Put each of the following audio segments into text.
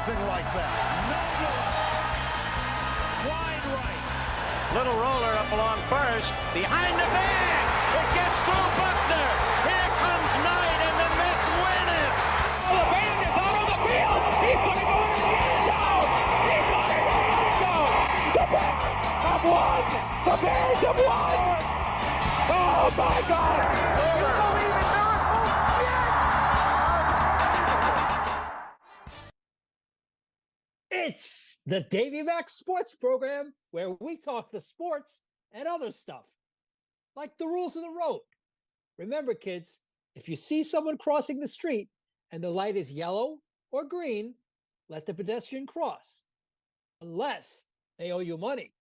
anything like that. No. Wide right. Little roller up along first. Behind the bag. It gets through Buckner. Here comes Knight, and the Mets win it. Oh, the band is out on the field. He's going to go in the end zone. He's going to go in the end zone. The Bears have won. The Bears have won. Oh, my God. You believe in miracles? Yes. It's the Davey Mac Sports Program, where we talk the sports and other stuff, like the rules of the road. Remember, kids, if you see someone crossing the street and the light is yellow or green, let the pedestrian cross, unless they owe you money.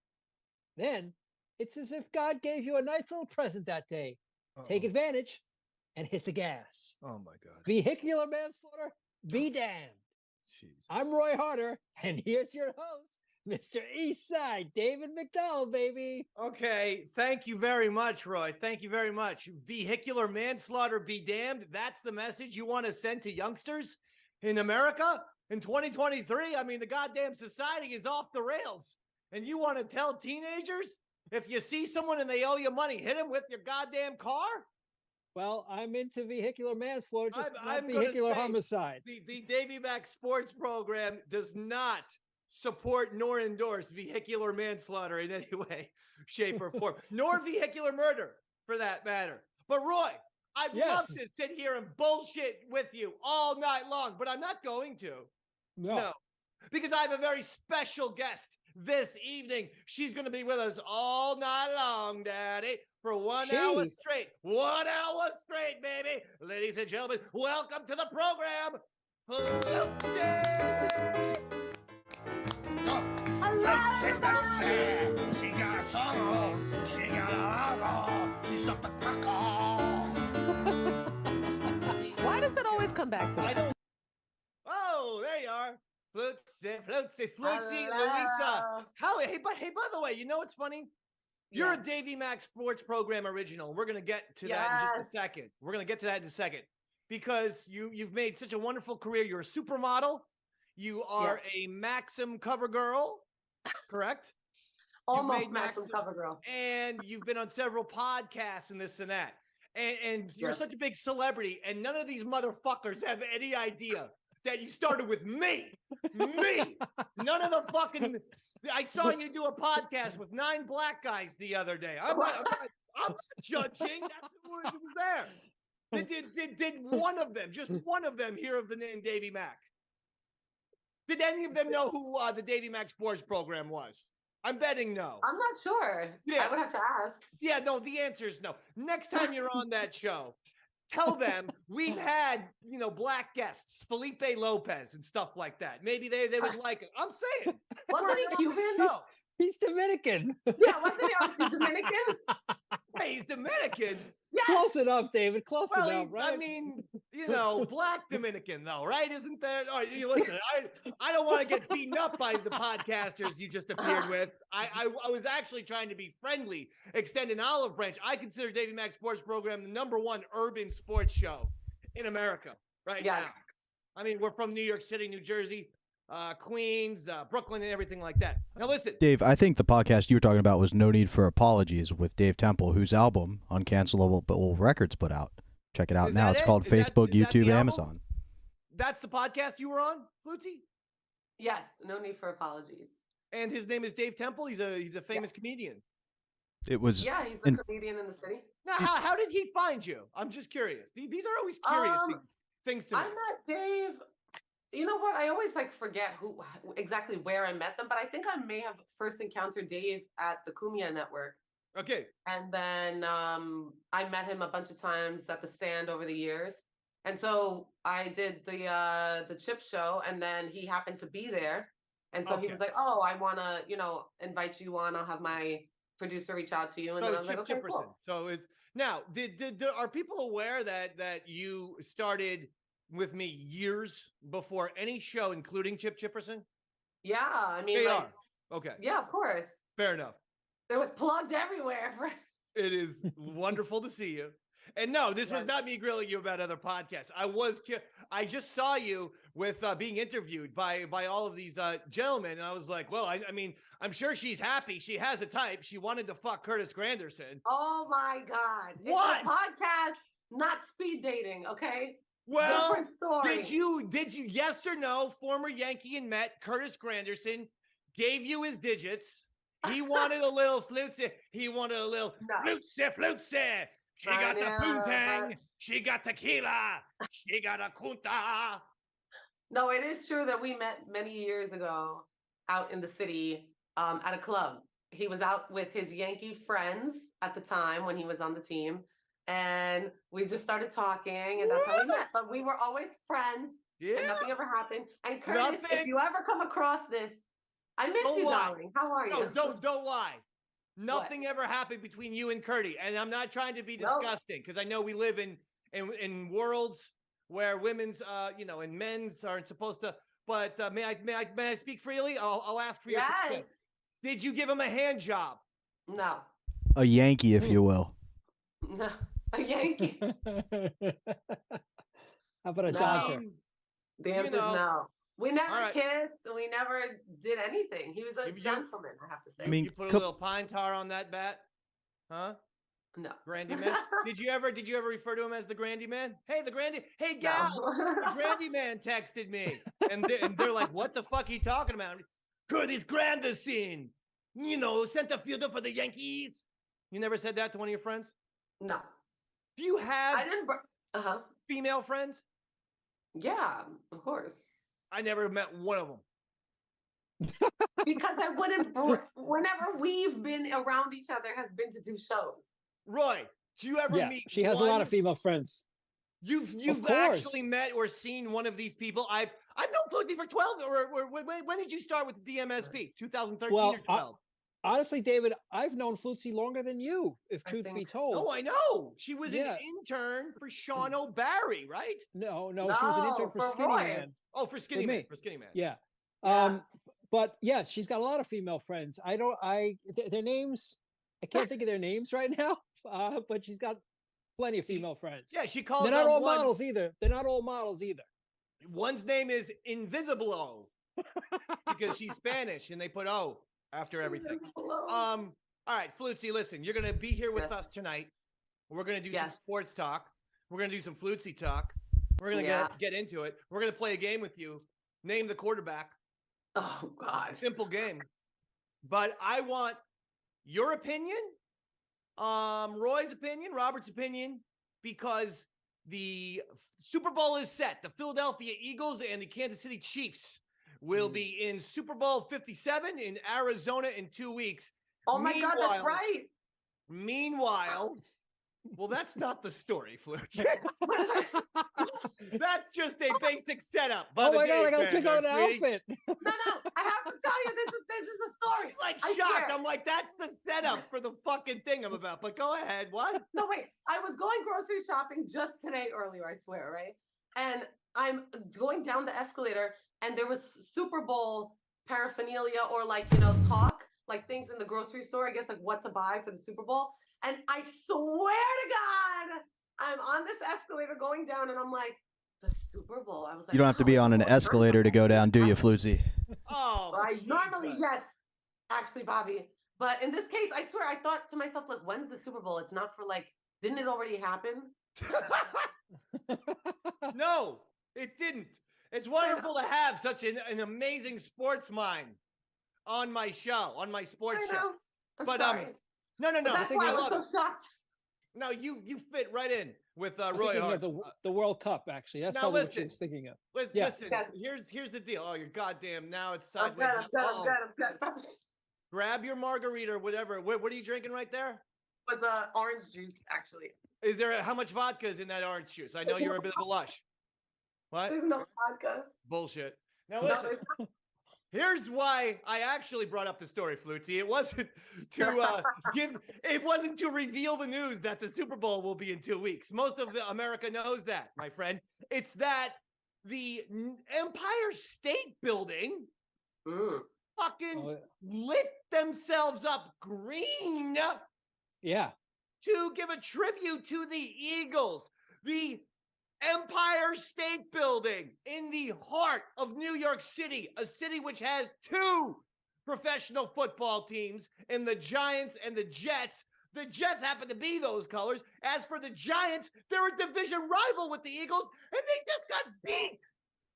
Then it's as if God gave you a nice little present that day. Take advantage and hit the gas. Oh, my God. Vehicular manslaughter, be damned. Jeez. I'm Roy Harder, and here's your host, Mr. Eastside, David McDowell, baby. Okay, thank you very much, Roy. Thank you very much. Vehicular manslaughter be damned. That's the message you want to send to youngsters in America in 2023? I mean, the goddamn society is off the rails. And you want to tell teenagers, if you see someone and they owe you money, hit them with your goddamn car? Well, I'm into vehicular manslaughter, just I'm not gonna vehicular say, homicide. The Davey Mac Sports Program does not support nor endorse vehicular manslaughter in any way, shape, or form, nor vehicular murder, for that matter. But Roy, I'd love to sit here and bullshit with you all night long, but I'm not going to. No. Because I have a very special guest this evening. She's going to be with us all night long, Daddy, for 1 hour straight. 1 hour straight, baby. Ladies and gentlemen, welcome to the program, Flutesy. She got a sorrow. She got a alcohol. She sucked a taco. Why does it always come back to me? Oh, there you are. Flutesy, Luisa. Hey, by the way, you know what's funny? You're a Davey Mac Sports Program original. We're going to get to that in just a second. We're going to get to that in a second because you've made such a wonderful career. You're a supermodel. You are a Maxim cover girl, correct? Almost Maxim cover girl. And you've been on several podcasts and this and that. And you're such a big celebrity, and none of these motherfuckers have any idea that you started with me. Me. None of the fucking... I saw you do a podcast with 9 black guys the other day. I'm not judging. That's who was there. Did one of them, just one of them, hear of the name Davey Mac? Did any of them know who the Davey Mac Sports Program was? I'm betting no. I'm not sure. Yeah. I would have to ask. Yeah, no, the answer is no. Next time you're on that show, tell them we've had, black guests, Felipe Lopez and stuff like that. Maybe they would like it. I'm saying. Wasn't he Cuban? He's Dominican. Yeah, wasn't he Dominican? Hey, he's Dominican. Yes. Close enough, David. Close enough, right? I mean, black Dominican, though, right? Isn't there? All right, listen, I don't want to get beaten up by the podcasters you just appeared with. I was actually trying to be friendly, extend an olive branch. I consider Davey Mac Sports Program the #1 urban sports show in America right now. I mean, we're from New York City, New Jersey, Queens, Brooklyn, and everything like that. Now, listen. Dave, I think the podcast you were talking about was No Need for Apologies with Dave Temple, whose album Uncancelable Records put out. Check it out now. It's called Facebook, YouTube, Amazon. That's the podcast you were on, Flutesy? Yes, No Need for Apologies. And his name is Dave Temple. He's a famous comedian. It was. Yeah, he's a comedian in the city. Now, how did he find you? I'm just curious. These are always curious things to me. I met Dave. You know what? I always forget exactly where I met them, but I think I may have first encountered Dave at the Kumia Network. Okay. And then I met him a bunch of times at the stand over the years. And so I did the Chip show, and then he happened to be there. And so he was like, "Oh, I want to, invite you on. I'll have my producer reach out to you." And then I was like, "Okay, cool." So it's now. Are people aware that you started with me years before any show, including Chip Chipperson? Yeah, I mean, they are. Okay. Yeah, of course. Fair enough. There was plugged everywhere. It is wonderful to see you. And no, this was not me grilling you about other podcasts. I just saw you with being interviewed by all of these gentlemen. And I was like, well, I mean, I'm sure she's happy. She has a type. She wanted to fuck Curtis Granderson. Oh my God. What? It's a podcast, not speed dating, okay? Well, different story. Did you, yes or no, former Yankee and Met, Curtis Granderson gave you his digits. He wanted a little flutesy. He wanted a little flutesy. She got the poontang. She got tequila. She got a kunta. No, it is true that we met many years ago out in the city at a club. He was out with his Yankee friends at the time when he was on the team. And we just started talking, and that's how we met. But we were always friends. Yeah. And nothing ever happened. And Curtis, if you ever come across this, I miss you, darling. How are you? No, don't lie. Nothing ever happened between you and Curdy. And I'm not trying to be disgusting, because I know we live in worlds where women's, and men's aren't supposed to. But may I speak freely? I'll ask for your consent. Did you give him a hand job? No. A Yankee, if you will. No, a Yankee. How about a Dodger? The answer is no. We never kissed. We never did anything. He was a gentleman, I have to say. I mean, you put a little pine tar on that bat, huh? No. Grandy Man. Did you ever refer to him as the Grandy Man? Hey, the Grandy. Hey, gal, the Grandy Man texted me, and they're like, "What the fuck are you talking about?" Curtis Granderson, center fielder for the Yankees. You never said that to one of your friends? No. Do you have? I didn't. Female friends? Yeah, of course. I never met one of them. Because I wouldn't. Whenever we've been around each other, has been to do shows. Roy, do you ever meet? She has a lot of female friends. You've actually met or seen one of these people. I've known Flutesy for 12. Or when did you start with DMSP? 2013 or 12? Honestly, David, I've known Flutesy longer than you, if truth be told. Oh, I know. She was an intern for Sean O'Barry, right? No, she was an intern for Skinny Man. Oh, for Skinny Man. For Skinny Man. Yeah. But yes, she's got a lot of female friends. Their names, I can't think of their names right now, but she's got plenty of female friends. Yeah, she calls them. They're not all models either. They're not all models either. One's name is Invisible because she's Spanish and they put O after everything. All right, Flutesy, listen, you're going to be here with us tonight. We're going to do some sports talk. We're going to do some Flutesy talk. We're going to get into it. We're going to play a game with you. Name the quarterback. Oh, God. Simple game. But I want your opinion, Roy's opinion, Robert's opinion, because the Super Bowl is set. The Philadelphia Eagles and the Kansas City Chiefs will be in Super Bowl 57 in Arizona in 2 weeks. Oh, my God, that's right. Meanwhile, well, that's not the story, Flutesy. That's just a basic setup. Oh my God, I gotta pick out an outfit. No, I have to tell you, this is the story. She's like shocked. I'm like, that's the setup for the fucking thing I'm about. But go ahead. What? No, wait. I was going grocery shopping just today earlier, I swear, right? And I'm going down the escalator, and there was Super Bowl paraphernalia or talk, like things in the grocery store, I guess, like what to buy for the Super Bowl. And I swear to God, I'm on this escalator going down, and I'm like, the Super Bowl. I was like, you don't have to be on an escalator to go down, do you, Flutesy? Oh, normally, yes, actually, Bobby. But in this case, I swear, I thought to myself, like, when's the Super Bowl? It's not for didn't it already happen? No, it didn't. It's wonderful to have such an amazing sports mind on my show, on my sports show. I'm sorry. No. That's why I was so shocked. No, you fit right in with Roy Hart. The World Cup, actually. That's probably what she was thinking of. Listen, here's the deal. Oh, you're goddamn. Now it's sideways. I'm good. Grab your margarita or whatever. What are you drinking right there? It was orange juice, actually. Is there how much vodka is in that orange juice? I know you're a bit of a lush. What? There's no vodka. Bullshit. Now listen. Here's why I actually brought up the story, Flutesy. It wasn't to reveal the news that the Super Bowl will be in 2 weeks. Most of America knows that, my friend. It's that the Empire State Building fucking lit themselves up green. Yeah. to give a tribute to the Eagles, the Empire State Building in the heart of New York City, a city which has 2 professional football teams in the Giants and the Jets. The Jets happen to be those colors. As for the Giants, they're a division rival with the Eagles, and they just got beat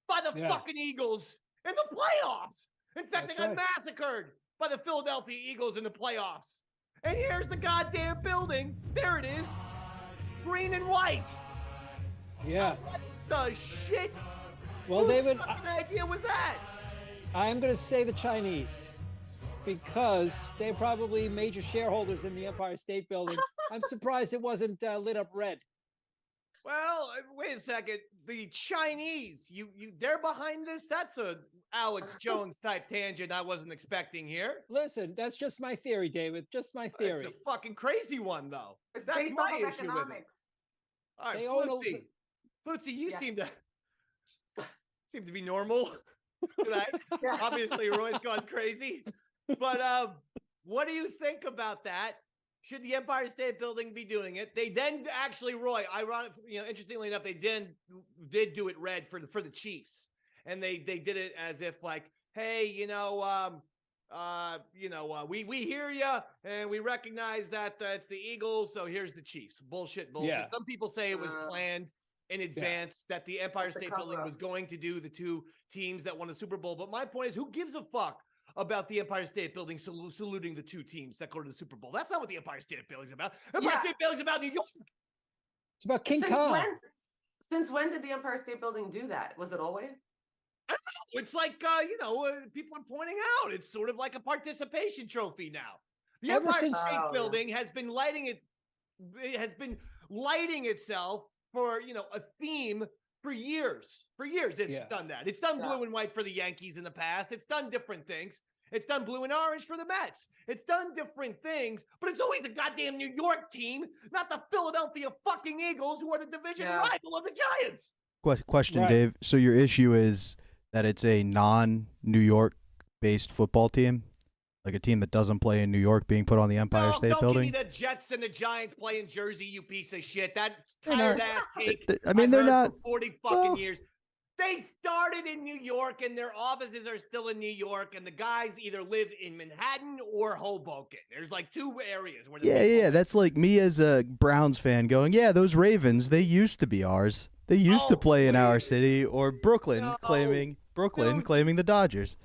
by the fucking Eagles in the playoffs. In fact, they got massacred by the Philadelphia Eagles in the playoffs. And here's the goddamn building. There it is. Green and white. Yeah. What the shit? Well, Whose David, fucking idea was that? I'm going to say the Chinese because they're probably major shareholders in the Empire State Building. I'm surprised it wasn't lit up red. Well, wait a second. The Chinese, they're behind this? That's a Alex Jones type tangent I wasn't expecting here. Listen, that's just my theory, David. Just my theory. It's a fucking crazy one, though. It's That's based my off of issue with it. economics. All right, They own Flutesy, you seem to be normal tonight. Yeah. Obviously, Roy's gone crazy. But what do you think about that? Should the Empire State Building be doing it? They then actually, Roy, interestingly enough, they did do it red for the Chiefs, and they did it as if like, hey, we hear you and we recognize that it's the Eagles, so here's the Chiefs. Bullshit. Yeah. Some people say it was planned in advance that the Empire State Building was going to do the 2 teams that won the Super Bowl. But my point is, who gives a fuck about the Empire State Building saluting the 2 teams that go to the Super Bowl? That's not what the Empire State Building's about. Empire State Building's about New York. It's about King Kong. Since when did the Empire State Building do that? Was it always? I don't know. It's like, people are pointing out, it's sort of like a participation trophy now. The Empire State Building has been lighting itself for, a theme for years. For years, it's done that. It's done blue and white for the Yankees in the past. It's done different things. It's done blue and orange for the Mets. It's done different things, but it's always a goddamn New York team, not the Philadelphia fucking Eagles, who are the division rival of the Giants. Question, Dave. So your issue is that it's a non-New York-based football team? Like a team that doesn't play in New York being put on the Empire State Building? Don't give me the Jets and the Giants play in Jersey, you piece of shit. That's tired-ass take. I mean, they're not. For 40 fucking years. They started in New York, and their offices are still in New York, and the guys either live in Manhattan or Hoboken. There's like 2 areas where Yeah. That's like me as a Browns fan going, yeah, those Ravens, they used to be ours. They used to play in our city, or Brooklyn claiming the Dodgers.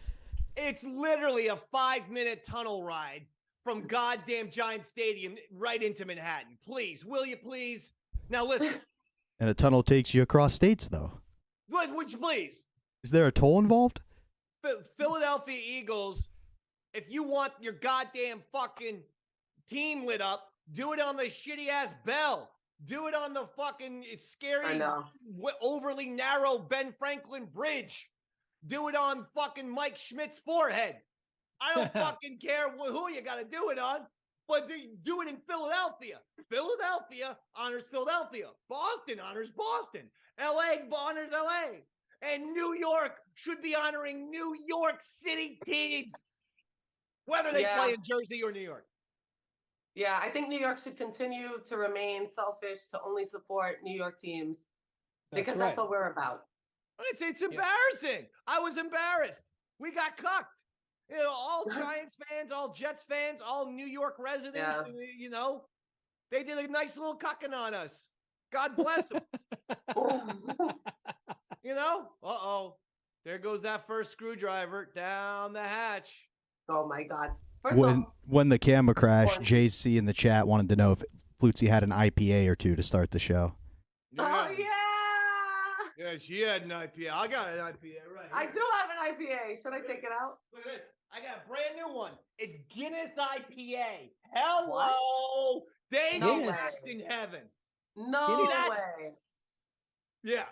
It's literally a 5-minute tunnel ride from goddamn Giant Stadium right into Manhattan. Please, will you please? Now listen. And a tunnel takes you across states, though. Which, please. Is there a toll involved? Philadelphia Eagles, if you want your goddamn fucking team lit up, do it on the shitty-ass Bell. Do it on the fucking scary, overly narrow Ben Franklin Bridge. Do it on fucking Mike Schmidt's forehead. I don't fucking care who you got to do it on, but do it in Philadelphia. Philadelphia honors Philadelphia. Boston honors Boston. LA honors LA. And New York should be honoring New York City teams, whether they play in Jersey or New York. Yeah, I think New York should continue to remain selfish to only support New York teams because that's what we're about. It's embarrassing. I was embarrassed. We got cucked. All Giants fans, all Jets fans, all New York residents, they did a nice little cucking on us. God bless them. There goes that first screwdriver down the hatch. Oh my God. When the camera crashed, JC in the chat wanted to know if Flutesy had an IPA or 2 to start the show. Yeah. Oh, yeah. Yeah, she had an IPA. I got an IPA right here. I do have an IPA. Should I take it out? Look at this. I got a brand new one. It's Guinness IPA. Hello. Davis in heaven. No way. Yeah.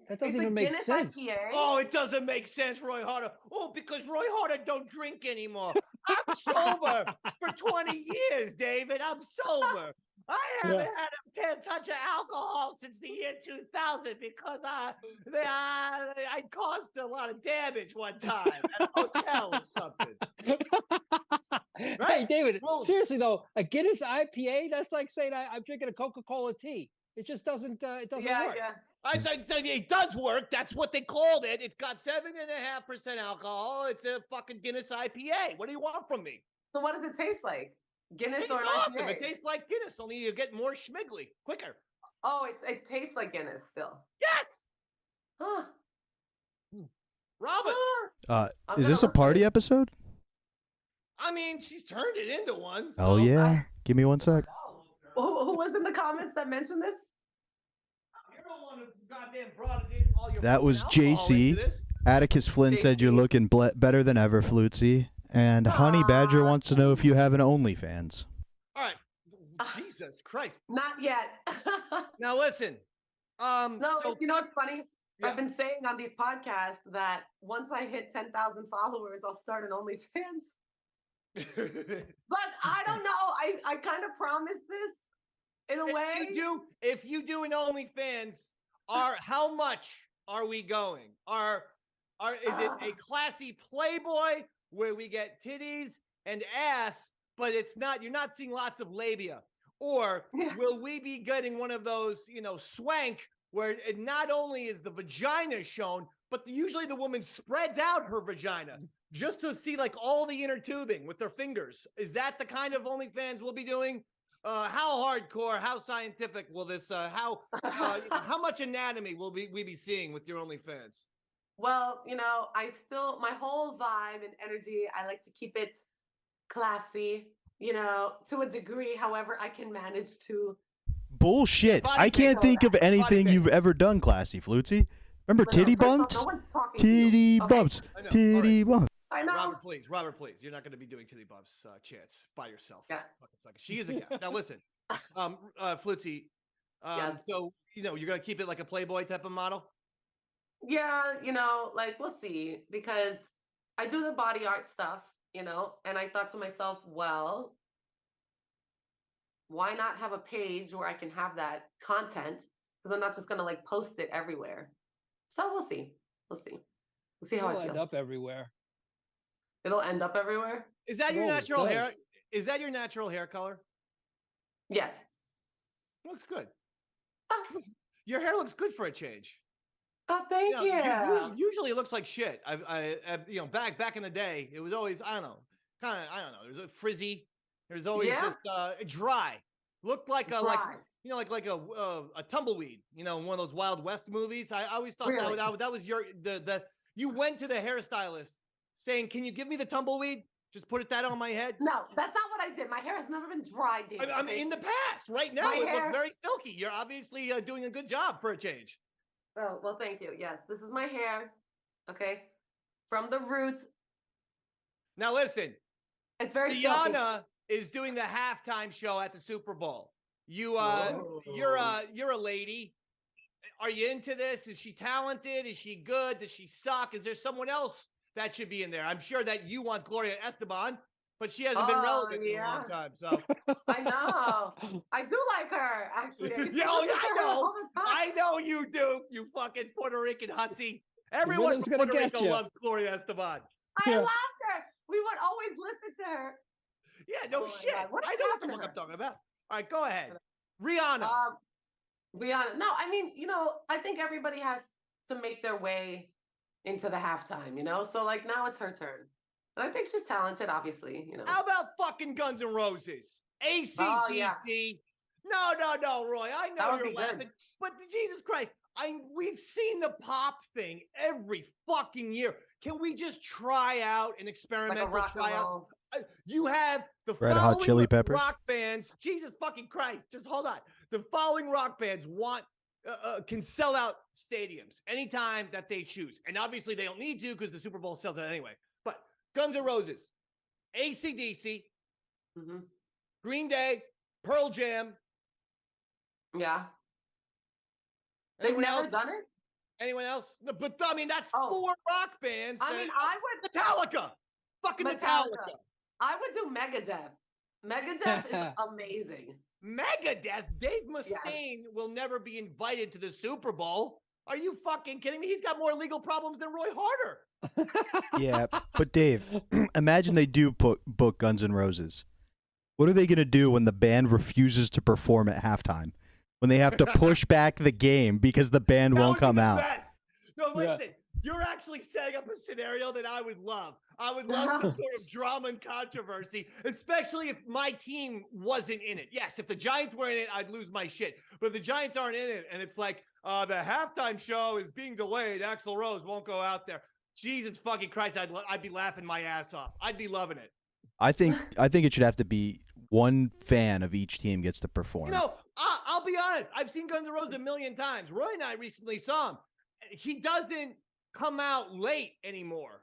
That doesn't even make sense. IPA? Oh, it doesn't make sense, Roy Harder. Oh, because Roy Harder don't drink anymore. I'm sober for 20 years, David. I'm sober. I haven't had a touch of alcohol since the year 2000 because I caused a lot of damage one time at a hotel or something. Hey, David, Well- seriously though, a Guinness IPA, that's like saying I'm drinking a Coca-Cola tea. It just doesn't work. Yeah. I think it does work. That's what they called it. It's got 7.5% alcohol. It's a fucking Guinness IPA. What do you want from me? So what does it taste like? Guinness Tastes or an awesome. IPA? It tastes like Guinness, only you get more schmiggly quicker. Oh, it tastes like Guinness still. Yes, Huh. Robin. I'm Is gonna this a look party at it. episode? I mean, she's turned it into one. Oh so- yeah. Give me 1 sec. Who was in the comments that mentioned this? You're the one who goddamn brought it in all your That fucking was alcohol JC. into this. Atticus Flynn said you're JC. looking better than ever, Flutesy. And Honey Badger wants to know if you have an OnlyFans. All right. Jesus Christ. Not yet. Now listen. No, so- you know what's funny? Yeah. I've been saying on these podcasts that once I hit 10,000 followers, I'll start an OnlyFans. But I don't know. I kind of promised this in a way. if you do an OnlyFans, how much are we going? Is it a classy Playboy where we get titties and ass, but you're not seeing lots of labia? Or Yeah. will we be getting one of those, swank where it not only is the vagina shown, but usually the woman spreads out her vagina just to see like all the inner tubing with their fingers? Is that the kind of OnlyFans we'll be doing? How hardcore, how scientific will this, how much anatomy will we be seeing with your OnlyFans? Well, my whole vibe and energy, I like to keep it classy, to a degree. However, I can manage to. Bullshit. Body I can't pic. think of anything pic. you've ever done classy, Flutesy. Remember Listen, titty first of all, bumps? No one's talking to you, Titty okay? bumps. I know. Titty All right. bumps. I know. Robert, please. You're not going to be doing titty bumps, Chance, by yourself. Yeah. Fucking sucker. She is a guest. Now listen, Flutesy. Yes. So you're going to keep it like a Playboy type of model. Yeah, we'll see, because I do the body art stuff, and I thought to myself, well, why not have a page where I can have that content? Because I'm not just gonna post it everywhere. So we'll see. We'll see how It'll I feel. end up everywhere. It'll end up everywhere. Is that It your always natural hair? does. Is that your natural hair color? Yes. Looks good. Oh, Your hair looks good for a change. thank you. Usually it looks like shit. Back in the day, it was always, I don't know. There's a frizzy. There's always Yeah. just dry. Looked like a Dry. like a tumbleweed. In one of those Wild West movies. I always thought Really? that was you went to the hairstylist saying, "Can you give me the tumbleweed? Just put that on my head." No, that's not what I did. My hair has never been dry, David. I'm in the past. Right now, My it looks hair- very silky. You're obviously doing a good job for a change. Oh, well, thank you. Yes, this is my hair. Okay. From the roots. Now listen, It's very silky. Rihanna is doing the halftime show at the Super Bowl. You're Oh. a lady. Are you into this? Is she talented? Is she good? Does she suck? Is there someone else that should be in there? I'm sure that you want Gloria Esteban, but she hasn't been Oh, relevant in a yeah. long time. So I know. I do like her, actually. I used to Yeah, listen I to her know. all the time. I know you do, you fucking Puerto Rican hussy. Everyone rhythm's from gonna Puerto get Rico ya. loves Gloria Esteban. I Yeah. loved her. We would always listen to her. Yeah, no Oh my shit. God, what I know what the happened to fuck I'm her? talking about. All right, go ahead. Rihanna. Rihanna. No, I mean, I think everybody has to make their way into the halftime, So now it's her turn. And I think she's talented, obviously, How about fucking Guns N' Roses? ACDC. Oh, yeah. No, Roy. I That know would you're be good. laughing, but Jesus Christ, we've seen the pop thing every fucking year. Can we just try out an Like a experimental rock and tryout? roll. You have the Red Hot following Chili Peppers? rock bands. Jesus fucking Christ! Just hold on. The following rock bands can sell out stadiums anytime that they choose, and obviously they don't need to because the Super Bowl sells out anyway. But Guns N' Roses, AC/DC, Hmm. Green Day, Pearl Jam. Yeah. They've Anyone never else? done it? Anyone else? No, but I mean, that's Oh. 4 rock bands. I mean, I would Metallica. Fucking Metallica. I would do Megadeth. Megadeth is amazing. Megadeth. Dave Mustaine will never be invited to the Super Bowl. Are you fucking kidding me? He's got more legal problems than Roy Harder. Yeah, but Dave, imagine they do book Guns N' Roses. What are they going to do when the band refuses to perform at halftime? When they have to push back the game because the band won't come out? Best. No, listen. You're actually setting up a scenario that I would love. I would love some sort of drama and controversy, especially if my team wasn't in it. Yes, if the Giants were in it, I'd lose my shit. But if the Giants aren't in it, and it's like the halftime show is being delayed, Axl Rose won't go out there. Jesus fucking Christ, I'd be laughing my ass off. I'd be loving it. I think it should have to be one fan of each team gets to perform. You know, I'll be honest. I've seen Guns N' Roses a million times. Roy and I recently saw him. He doesn't come out late anymore.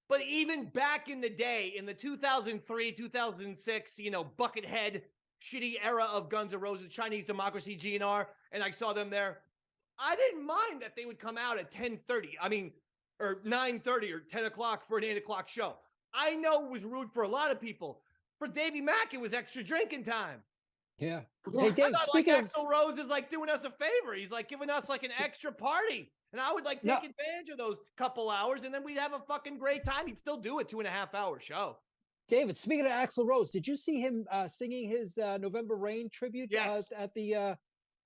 But even back in the day, in the 2003, 2006, Buckethead, shitty era of Guns N' Roses, Chinese Democracy, GNR, and I saw them there, I didn't mind that they would come out at 10:30. Or 9:30 or 10 o'clock for an 8 o'clock show. I know it was rude for a lot of people. For Davey Mac, it was extra drinking time. Yeah. Hey, Dave, speaking of Axl Rose is like doing us a favor. He's like giving us like an extra party. And I would like take advantage of those couple hours, and then we'd have a fucking great time. He'd still do a 2.5-hour show. David, speaking of Axl Rose, did you see him singing his November Rain tribute? Yes. At the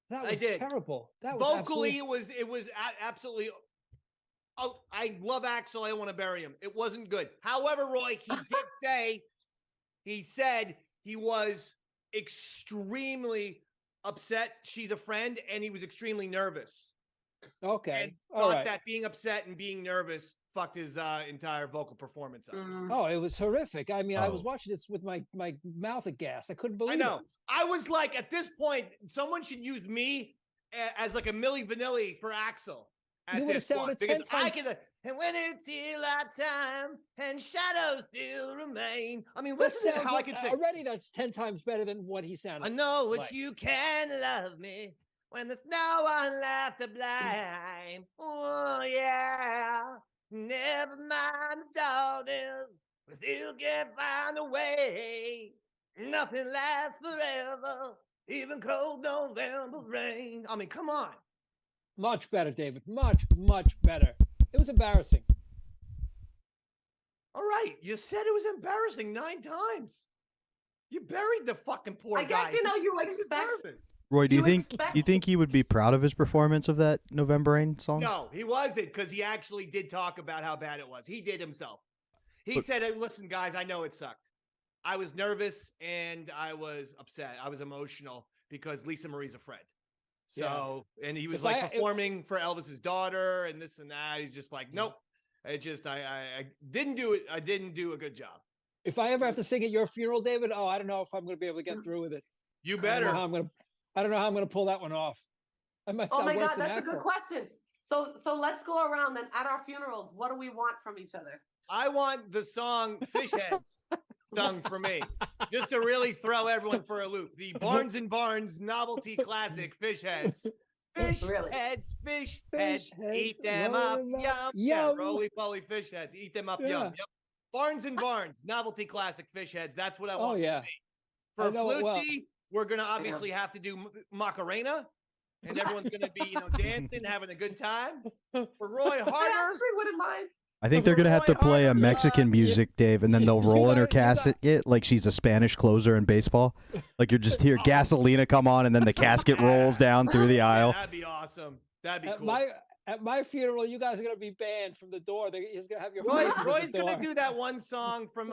that was terrible. That was vocally absolutely... it was absolutely. Oh, I love Axl. I don't want to bury him. It wasn't good. However, Roy, he said he was extremely upset. She's a friend, and he was extremely nervous. Okay. And thought that being upset and being nervous fucked his entire vocal performance up. Oh, it was horrific. I mean, I was watching this with my mouth aghast. I couldn't believe it. I know. I was like, at this point, someone should use me as like a Milli Vanilli for Axl. You would have sounded 10 times. And when it's till our time and shadows still remain. I mean, listen to how I can sing. Already that's 10 times better than what he sounded. I know what you can love me when there's no one left to blame. Oh, yeah. Never mind the darkness. We still can find a way. Nothing lasts forever. Even cold November rain. I mean, come on. Much better, David. Much, much better. It was embarrassing. All right. You said it was embarrassing 9 times. You buried the fucking poor guy. I guess, you expect. Roy, do you think he would be proud of his performance of that November Rain song? No, he wasn't, because he actually did talk about how bad it was. He did himself. He said, listen, guys, I know it sucked. I was nervous and I was upset. I was emotional because Lisa Marie's a friend. So, and he was performing for Elvis's daughter and this and that. He's just like, nope. I didn't do it. I didn't do a good job. If I ever have to sing at your funeral, David, I don't know if I'm going to be able to get through with it. You better. I don't know how I'm going to pull that one off. I might oh my God, that's a good question. So let's go around then. At our funerals, what do we want from each other? I want the song Fish Heads sung for me, just to really throw everyone for a loop. The Barnes & Barnes novelty classic Fish Heads. Fish heads, eat them up, yum, yum. Roly-poly fish heads, eat them up, yum, yum. Barnes & Barnes novelty classic Fish Heads. That's what I want. Oh, yeah. For Flutesy, we're going to obviously have to do Macarena, and everyone's going to be, dancing, having a good time. For Roy Harder, I actually wouldn't mind. I think they're going to have to play a Mexican music, Dave, and then they'll roll in her casket like she's a Spanish closer in baseball. Like you're just hear Gasolina come on, and then the casket rolls down through the aisle. That'd be awesome. That'd be cool. At my funeral, you guys are going to be banned from the door. He's going to have your Roy's going to do that one song from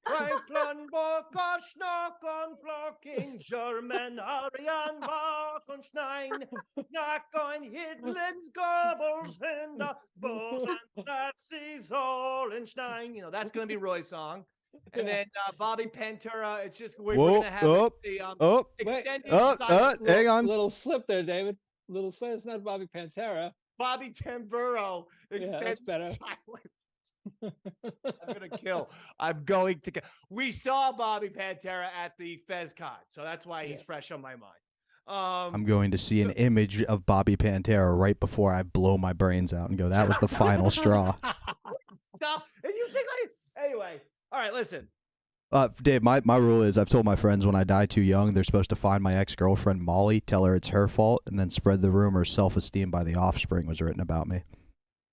Reichenburg, Schnock und Flocking, German, Arian, Bachenstein, Nackon, Hitler's Goebbels, and the Bulls and Nazis, Holenstein. That's going to be Roy's song. And then Bobby Pantera, it's just, we're going to have the extended hang on. Little slip there, David. Little slip. It's not Bobby Pantera. Bobby Tamburo, extended better. silence. I'm going to kill. We saw Bobby Pantera at the FezCon, so that's why he's fresh on my mind. I'm going to see an image of Bobby Pantera right before I blow my brains out and go, that was the final straw. Stop. And you think anyway, all right, listen. Dave, my rule is I've told my friends when I die too young, they're supposed to find my ex-girlfriend Molly, tell her it's her fault, and then spread the rumor self-esteem by the offspring was written about me.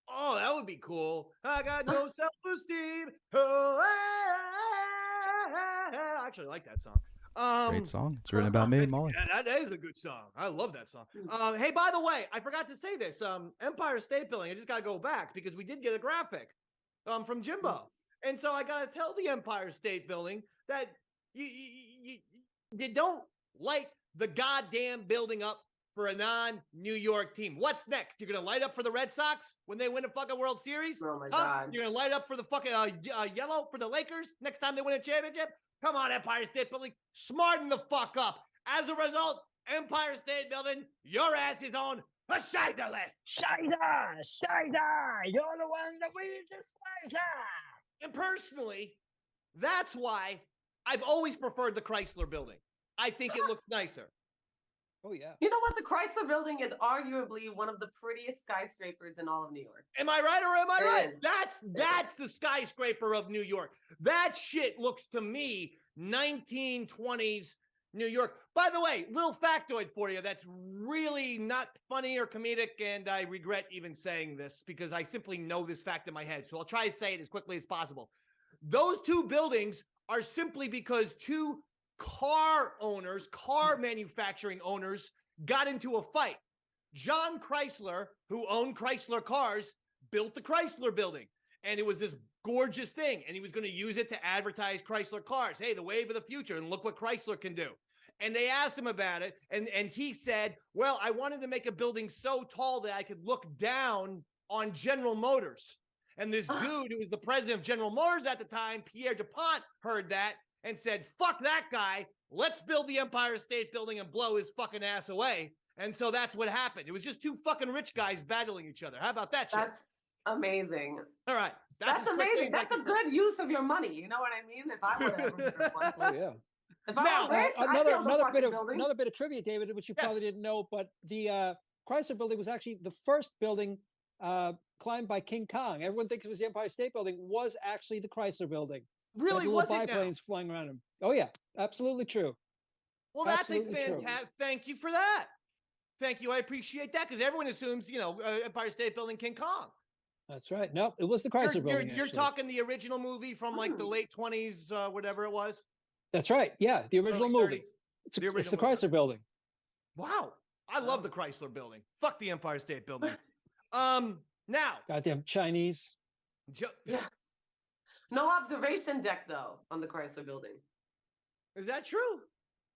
Oh, that would be cool. I got no self-esteem. Oh, I actually like that song. Great song. It's written about me and Molly. Yeah, that is a good song. I love that song. Hey, by the way, I forgot to say this. Empire State Building, I just got to go back because we did get a graphic from Jimbo. And so I got to tell the Empire State Building that you don't light the goddamn building up for a non-New York team. What's next? You're going to light up for the Red Sox when they win a fucking World Series? Oh, my God. You're going to light up for the fucking yellow for the Lakers next time they win a championship? Come on, Empire State Building. Smarten the fuck up. As a result, Empire State Building, your ass is on the Shider list. Shider! You're the one that we despise. And personally, that's why I've always preferred the Chrysler Building. I think it looks nicer. Oh, yeah. You know what? The Chrysler Building is arguably one of the prettiest skyscrapers in all of New York. Am I right or am I right? It is. That's the skyscraper of New York. That shit looks to me 1920s New York. By the way, little factoid for you that's really not funny or comedic, and I regret even saying this because I simply know this fact in my head. So I'll try to say it as quickly as possible. Those two buildings are simply because two car manufacturing owners got into a fight. John Chrysler, who owned Chrysler Cars, built the Chrysler Building. And it was this gorgeous thing. And he was going to use it to advertise Chrysler Cars. Hey, the wave of the future. And look what Chrysler can do. And they asked him about it. And he said, well, I wanted to make a building so tall that I could look down on General Motors. And this dude who was the president of General Motors at the time, Pierre DuPont, heard that and said, fuck that guy. Let's build the Empire State Building and blow his fucking ass away. And so that's what happened. It was just two fucking rich guys battling each other. How about that shit? That's amazing. All right. That's amazing. That's a good use of your money. You know what I mean? If I would have one. Oh, yeah. If I were rich, another bit of trivia, David, which you probably didn't know, but the Chrysler Building was actually the first building climbed by King Kong. Everyone thinks it was the Empire State Building. Was actually the Chrysler Building. Really? Was it biplanes flying around him? Oh yeah, absolutely true. Well, that's a fantastic. Thank you for that. Thank you. I appreciate that because everyone assumes, Empire State Building, King Kong. That's right. No, it was the Chrysler Building. You're talking the original movie from like the late 20s, whatever it was. That's right. Yeah, the original movie. It's the Chrysler Building. Wow, I love the Chrysler Building. Fuck the Empire State Building. Now, goddamn Chinese. Yeah. No observation deck though on the Chrysler Building. Is that true?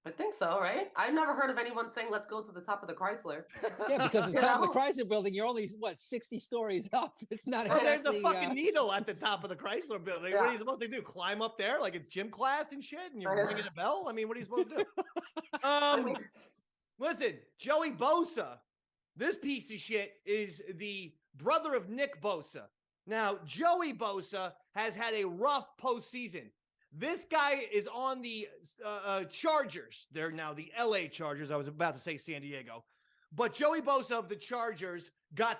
I think so, right? I've never heard of anyone saying, let's go to the top of the Chrysler. Yeah, because at the top of the Chrysler Building, you're only, 60 stories up. It's not exactly... There's a fucking needle at the top of the Chrysler Building. Yeah. What are you supposed to do? Climb up there like it's gym class and shit? And you're ringing a bell? I mean, what are you supposed to do? Listen, Joey Bosa, this piece of shit is the brother of Nick Bosa. Now, Joey Bosa has had a rough postseason. This guy is on the Chargers. They're now the LA Chargers. I was about to say San Diego. But Joey Bosa of the Chargers got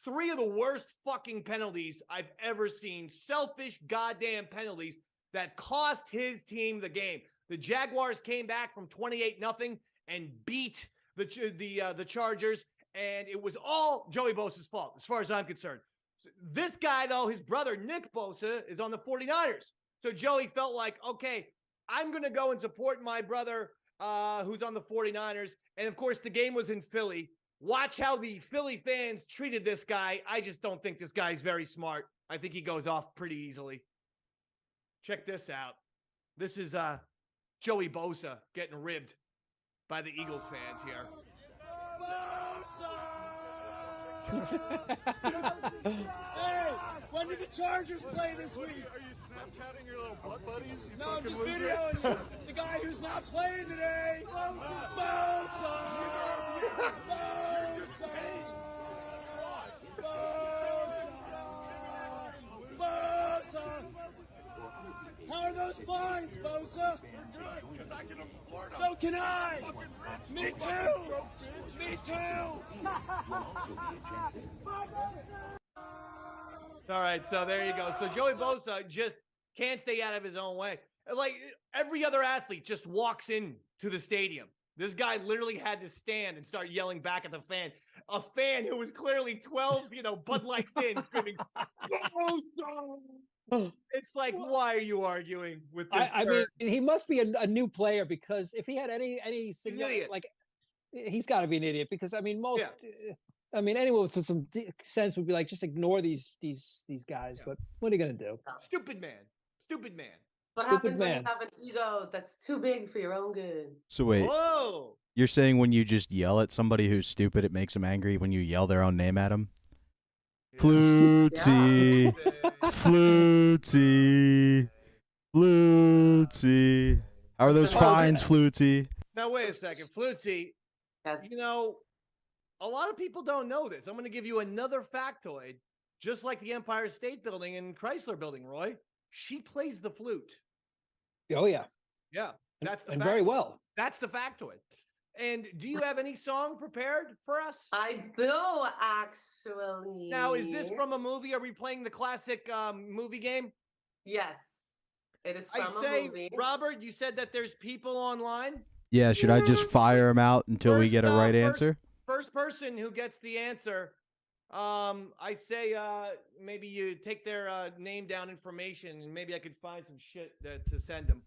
three of the worst fucking penalties I've ever seen. Selfish goddamn penalties that cost his team the game. The Jaguars came back from 28-0 and beat the Chargers. And it was all Joey Bosa's fault, as far as I'm concerned. So this guy, though, his brother, Nick Bosa, is on the 49ers. So Joey felt like, okay, I'm going to go and support my brother who's on the 49ers. And, of course, the game was in Philly. Watch how the Philly fans treated this guy. I just don't think this guy's very smart. I think he goes off pretty easily. Check this out. This is Joey Bosa getting ribbed by the Eagles fans here. Hey, when do the Chargers play this week? Are you Snapchatting your little butt buddies? No, I'm just videoing the guy who's not playing today. Bosa! How are those fines, Bosa? Because I can afford them. So can I. Me too. Me too. All right, so there you go. So Joey Bosa just can't stay out of his own way. Like every other athlete just walks in to the stadium. This guy literally had to stand and start yelling back at the fan. A fan who was clearly 12, Bud Lights in, screaming, it's like, why are you arguing with this? I mean, he must be a new player, because if he had any idiot. like, he's got to be an idiot, because I mean, anyone with some sense would be like, just ignore these guys. But what are you gonna do? Stupid man. What happens when you have an ego that's too big for your own good? So wait, Whoa. you're saying when you just yell at somebody who's stupid, it makes them angry when you yell their own name at them? Flutesy, Flutesy, Flutesy. How are those fines, Flutesy? Now, wait a second. Flutesy, Yes. a lot of people don't know this. I'm going to give you another factoid. Just like the Empire State Building and Chrysler Building, Roy, she plays the flute. Oh yeah, Yeah, that's the and factoid. very well. That's the factoid. And do you have any song prepared for us? I do, actually. Now, is this from a movie? Are we playing the classic movie game? Yes. It is from I a movie. Robert, you said that there's people online. Yeah, should I just fire them out until we get a right answer? First person who gets the answer, I say maybe you take their name down, information, and maybe I could find some shit to send them.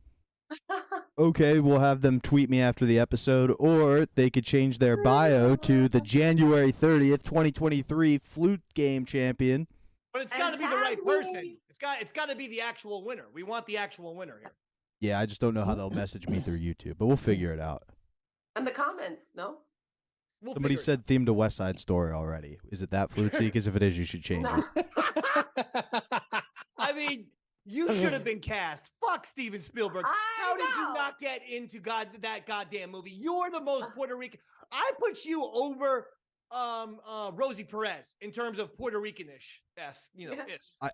Okay, we'll have them tweet me after the episode, or they could change their bio to the January 30th, 2023 flute game champion. But it's got to be the right person. It's got to be the actual winner. We want the actual winner here. Yeah, I just don't know how they'll message me through YouTube, but we'll figure it out. And the comments, no? Somebody said theme to West Side Story already. Is it that Flutesy? Because if it is, you should change it. I mean, you should have been cast. Fuck Steven Spielberg. How did you not get into that goddamn movie? You're the most Puerto Rican. I put you over Rosie Perez in terms of Puerto Rican-ish.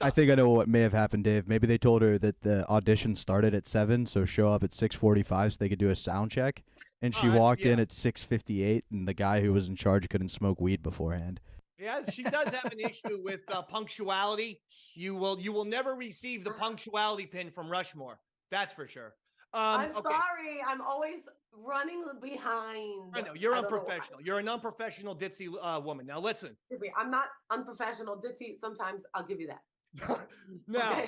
I think I know what may have happened, Dave. Maybe they told her that the audition started at 7, so show up at 6:45 so they could do a sound check. And she walked in at 6:58, and the guy who was in charge couldn't smoke weed beforehand. Yes, she does have an issue with punctuality. You will never receive the punctuality pin from Rushmore. That's for sure. I'm sorry. I'm always running behind. I know. You're unprofessional. You're an unprofessional ditzy woman. Now listen. Excuse me. I'm not unprofessional ditzy. Sometimes I'll give you that. Now,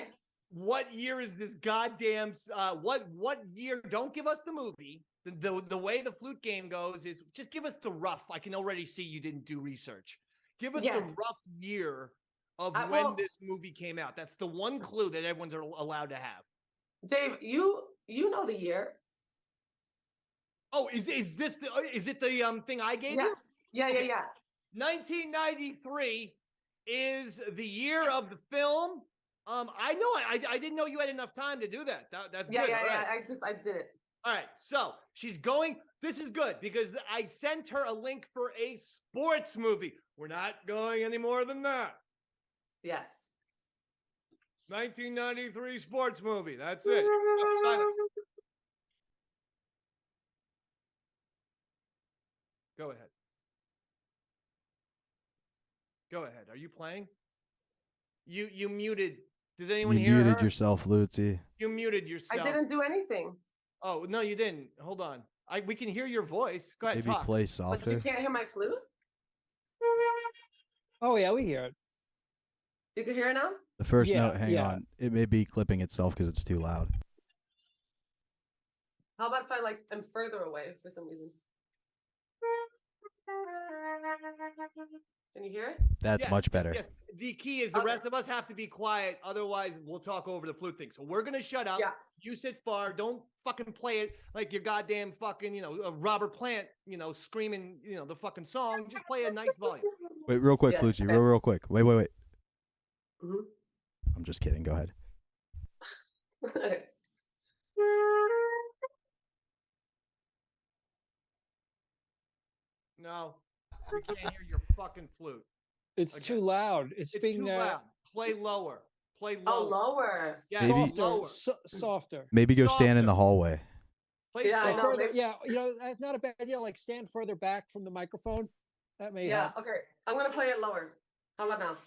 what year is this goddamn what year? Don't give us the movie. The way the flute game goes is just give us the rough. I can already see you didn't do research. Give us the rough year of when this movie came out. That's the one clue that everyone's allowed to have. Dave, you know the year. Oh, is it the thing I gave you? Yeah. 1993 is the year of the film. I know it. I didn't know you had enough time to do that. That's good. Yeah. I did it. All right, so she's going. This is good because I sent her a link for a sports movie. We're not going any more than that. Yes. 1993 sports movie. That's it. Silence. Go ahead. Go ahead. Are you playing? You muted. Does anyone hear her? You muted yourself, Flutesy. You muted yourself. I didn't do anything. Oh, no, you didn't. Hold on. We can hear your voice. Go ahead, Maybe talk. play But softer. you can't hear my flute? Oh yeah, we hear it. You can hear it now? The first note, hang on. It may be clipping itself because it's too loud. How about if I am further away for some reason? Can you hear it? That's much better. Yes. The key is the rest of us have to be quiet. Otherwise, we'll talk over the flute thing. So we're going to shut up. Yeah. You sit far. Don't fucking play it like your goddamn fucking, Robert Plant, screaming, the fucking song. Just play a nice volume. Wait, real quick, Flutesy. Okay. Real quick. Wait. Mm-hmm. I'm just kidding. Go ahead. Okay. No, we can't hear your fucking flute. It's too loud. It's being too loud. Play lower. Play lower. Oh, lower. Yeah, Maybe- lower. softer. Maybe go stand in Softer. the hallway. Play Yeah, I softer. know. Further, that's not a bad idea. Like stand further back from the microphone. That may Yeah, help. okay. I'm going to play it lower. How about now?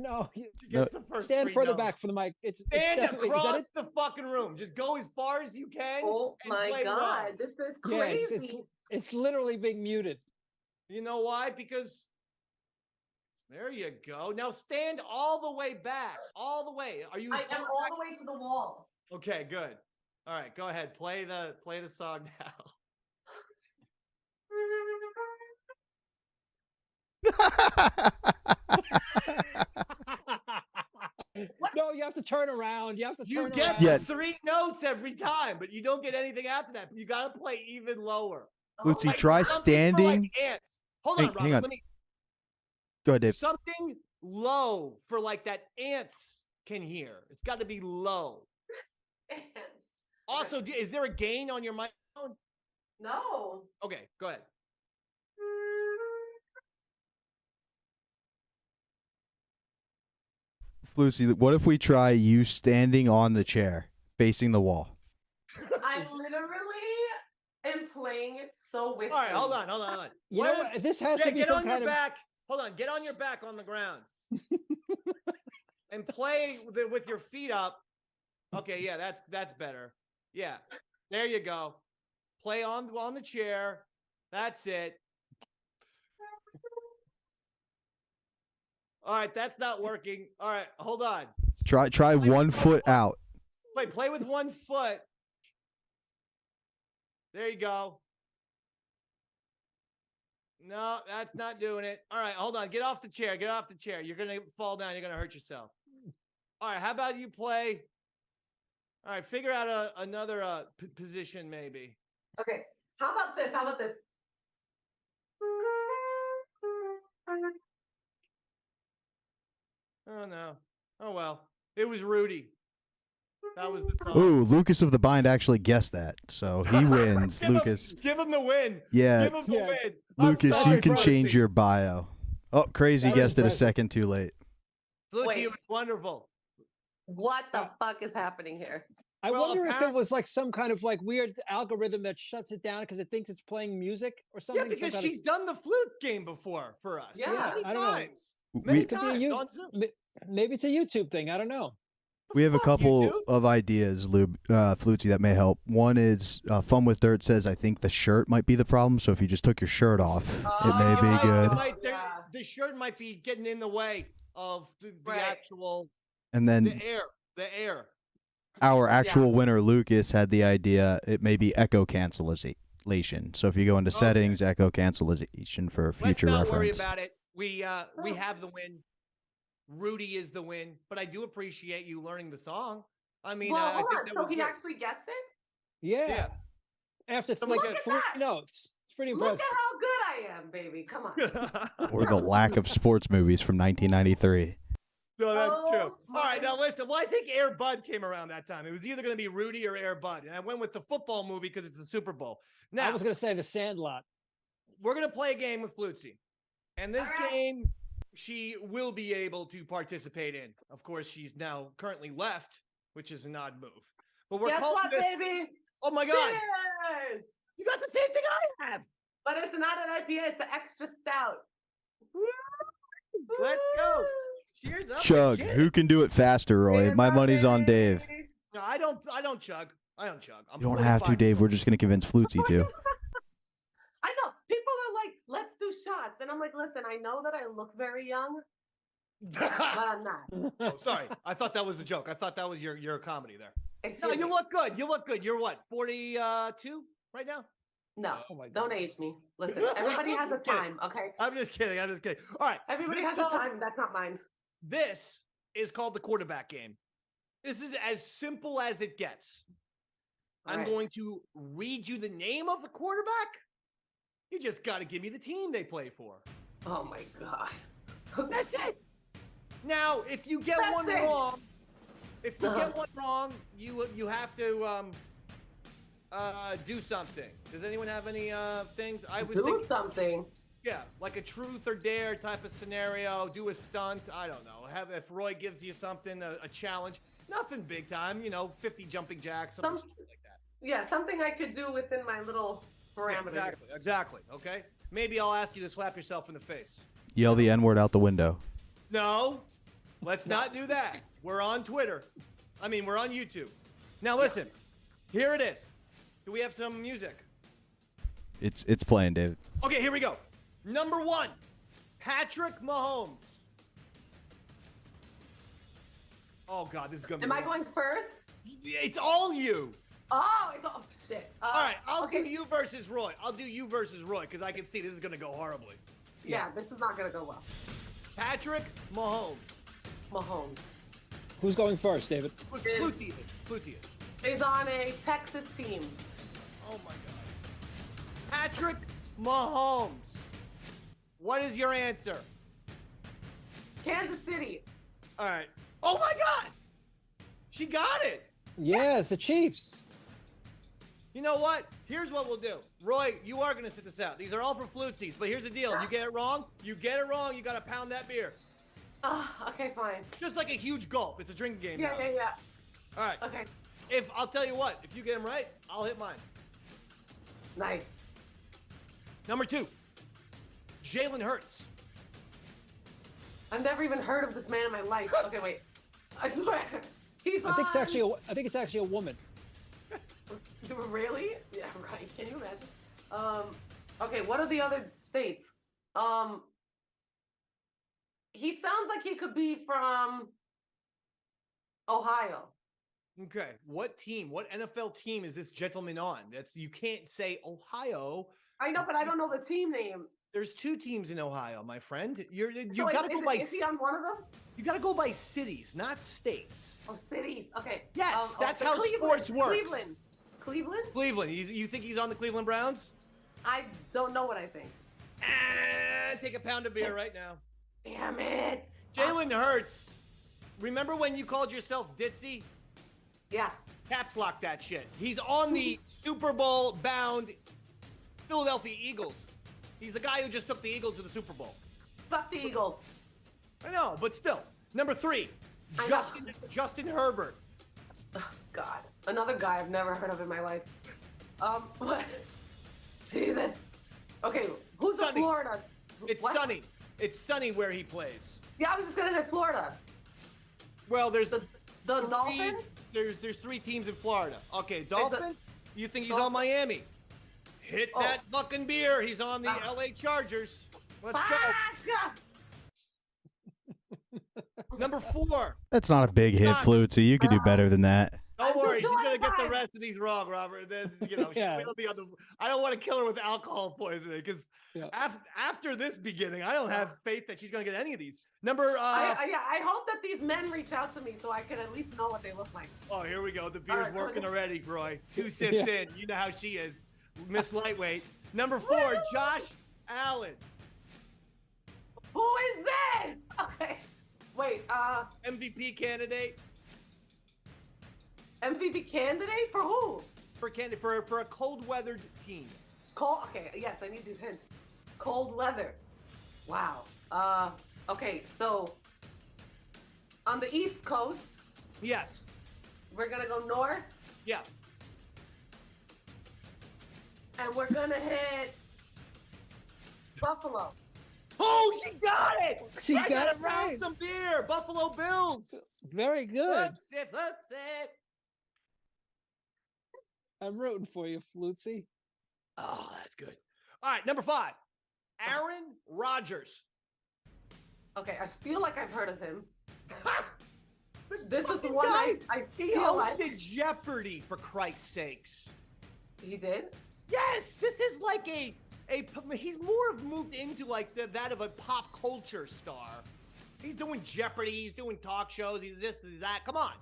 No, She gets the first stand three further notes. back from the mic. It's Stand definitely, is that across it? the fucking room. Just go as far as you can. Oh and my play God, low. this is Yeah, crazy. it's literally being muted. You know why? Because there you go. Now stand all the way back. All the way. Are you? I am all the way to the wall. Okay, good. All right, go ahead. Play the song now. No, you have to turn around. You have to You turn get around. Yeah. 3 notes every time, but you don't get anything after that. You got to play even lower. Lucy, Like try something for, standing. like ants. Hold on, Hang Robert. on. Let me Go ahead, Dave. something low for like that ants can hear. It's got to be low. Also, is there a gain on your microphone? No. Okay, go ahead. Lucy, what if we try you standing on the chair, facing the wall? I literally am playing it so whispering. All right, hold on. You know what? This has to be get some on your kind of. back. Hold on, get on your back on the ground and play with your feet up. Okay, yeah, that's better. Yeah, there you go. Play on the chair. That's it. All right, that's not working. All right, hold on. Try 1 foot out. Play with 1 foot. There you go. No, that's not doing it. All right, hold on. Get off the chair. Get off the chair. You're going to fall down. You're going to hurt yourself. All right, how about you play? All right, figure out another position maybe. Okay. How about this? Oh, no. Oh, well. It was Rudy. That was the song. Ooh, Lucas of the Bind actually guessed that, so he wins. Lucas. Give him the win. Yeah, Give him the win. Lucas, I'm sorry, you can Flutesy. change your bio. Oh, crazy That was guessed it a impressive. second too late. Flutesy, Wait. it was wonderful. What the fuck is happening here? I Well, wonder if it apparent- was like some kind of like weird algorithm that shuts it down because it thinks it's playing music or something. Yeah, some because kind of- she's done the flute game before for us. Yeah, Many I don't know. times. Many We, could be a times you- on Zoom. Maybe it's a YouTube thing. I don't know. we have a Fuck couple YouTube. of ideas, Flutesy, that may help. One is Fun with Dirt says, I think the shirt might be the problem, so if you just took your shirt off, it may It be might- good. it might- Yeah. The shirt might be getting in the way of the Right. actual And then the air. our actual winner, Lucas, had the idea it may be echo cancellation. So if you go into Okay. settings, echo cancellation for future Let's not reference. worry about it. We have the win. Rudy is the win, but I do appreciate you learning the song. I mean, Well, I hold think on. that So was he good. actually guessed it? Yeah. After Look like at 3 that. notes. It's pretty Look impressive. at how good I am, baby. Come on. Or the lack of sports movies from 1993. No, that's Oh true. my- All right, now listen. Well, I think Air Bud came around that time. It was either going to be Rudy or Air Bud, and I went with the football movie because it's the Super Bowl. Now I was gonna say The Sandlot. we're going to play a game with Flutesy, and this All right. game she will be able to participate in. Of course, she's now currently left, which is an odd move. But we're Guess calling what, this. baby? Oh my God! Cheers! You got the same thing I have. But it's not an IPA, it's an extra stout. Let's go. Cheers up. Chug. Cheers. Who can do it faster, Roy? Cheers My up, money's on Dave. baby. No, I don't chug. I don't chug. I'm You don't have to, 45. Dave. We're just going to convince Flutesy to. I know. People are like, let's do shots. And I'm like, listen, I know that I look very young, but I'm not. Oh, sorry. I thought that was a joke. I thought that was your comedy there. No, Excuse you me. look good. You look good. You're what, 42 right now? No, Oh my don't God. age me. Listen, everybody has a Just kidding. time, okay? I'm just kidding. I'm just kidding. All right. Everybody this has a called- time. That's not mine. This is called the quarterback game. This is as simple as it gets. All I'm right. going to read you the name of the quarterback. You just got to give me the team they play for. Oh my God. That's it. Now, if you get That's one it. wrong, if you Uh-huh. get one wrong, you have to do something. Does anyone have any things? I was Do thinking, something. yeah, like a truth or dare type of scenario. Do a stunt. I don't know. Have if Roy gives you something, a challenge. Nothing big time. 50 jumping jacks, something Some- stupid like that. Yeah, something I could do within my little parameter. Exactly. Okay. Maybe I'll ask you to slap yourself in the face. Yell the N word out the window. No. Let's not do that. We're on Twitter. We're on YouTube. Now listen, here it is. Do we have some music? It's playing, David. Okay, here we go. Number 1, Patrick Mahomes. Oh God, this is gonna be. Am I going first? It's all you. Oh, shit. All right, I'll do you versus Roy. Because I can see this is gonna go horribly. Yeah, this is not gonna go well. Patrick Mahomes. Who's going first, David? Flutesy Is on a Texas team. Oh my God. Patrick Mahomes. What is your answer? Kansas City. All right. Oh my God. She got it. Yeah, it's the Chiefs. You know what? Here's what we'll do. Roy, you are going to sit this out. These are all for Flutesy's, but here's the deal. You get it wrong, you got to pound that beer. Okay, fine. Just like a huge gulp. It's a drinking game now. Yeah. All right. Okay. I'll tell you what, if you get them right, I'll hit mine. Nice. Number 2, Jalen Hurts. I've never even heard of this man in my life. Okay, wait. I swear. I think it's actually a woman. Really? Yeah, right. Can you imagine? Okay, what are the other states? He sounds like he could be from Ohio. Okay, what NFL team is this gentleman on? You can't say Ohio. I know, but I don't know the team name. There's 2 teams in Ohio, my friend. You So got to go by. Is he on one of them? You got to go by cities, not states. Oh, cities. Okay. Yes, that's how Cleveland. sports works. Cleveland? You think he's on the Cleveland Browns? I don't know what I think. Take a pound of beer right now. Damn it. Jalen Hurts. Remember when you called yourself ditzy? Yeah. Caps lock that shit. He's on the Super Bowl bound Philadelphia Eagles. He's the guy who just took the Eagles to the Super Bowl. Fuck the Eagles. I know, but still. Number 3, Justin Herbert. Oh, God. Another guy I've never heard of in my life. What? Jesus. Okay, who's the Florida? It's What? sunny. It's sunny where he plays. Yeah, I was just gonna say Florida. Well, there's the Dolphins. There's 3 teams in Florida. Okay, Dolphins. You think he's on Miami? Hit that fucking beer. He's on the LA Chargers. Let's go. Number 4. That's not a big hit, Flutesy. You could do better than that. Don't worry, she's gonna get the rest of these wrong, Robert. Then Yeah. she'll be on the. I don't want to kill her with alcohol poisoning because after this beginning, I don't have faith that she's gonna get any of these. Number. I hope that these men reach out to me so I can at least know what they look like. Oh, here we go. The beer's working already, Roy. 2 sips in. You know how she is, Miss Lightweight. Number 4, Josh Allen. Who is this? Okay. Wait, MVP candidate. MVP candidate for who? For a cold weathered team. Cold. Okay, yes, I need these hints. Cold weather. Wow. Okay, so on the East Coast. Yes. We're gonna go north. Yeah. And we're gonna hit Buffalo. Oh, she got it! She got it Found right. some beer. Buffalo Bills. Very good. Flip it. I'm rooting for you, Flutesy. Oh, that's good. All right, number 5, Aaron Rodgers. Okay, I feel like I've heard of him. This is the one guy. I He feel hosted like. Jeopardy, for Christ's sakes. He did? Yes, this is like he's more moved into like that of a pop culture star. He's doing Jeopardy, he's doing talk shows, he's this, he's that. Come on.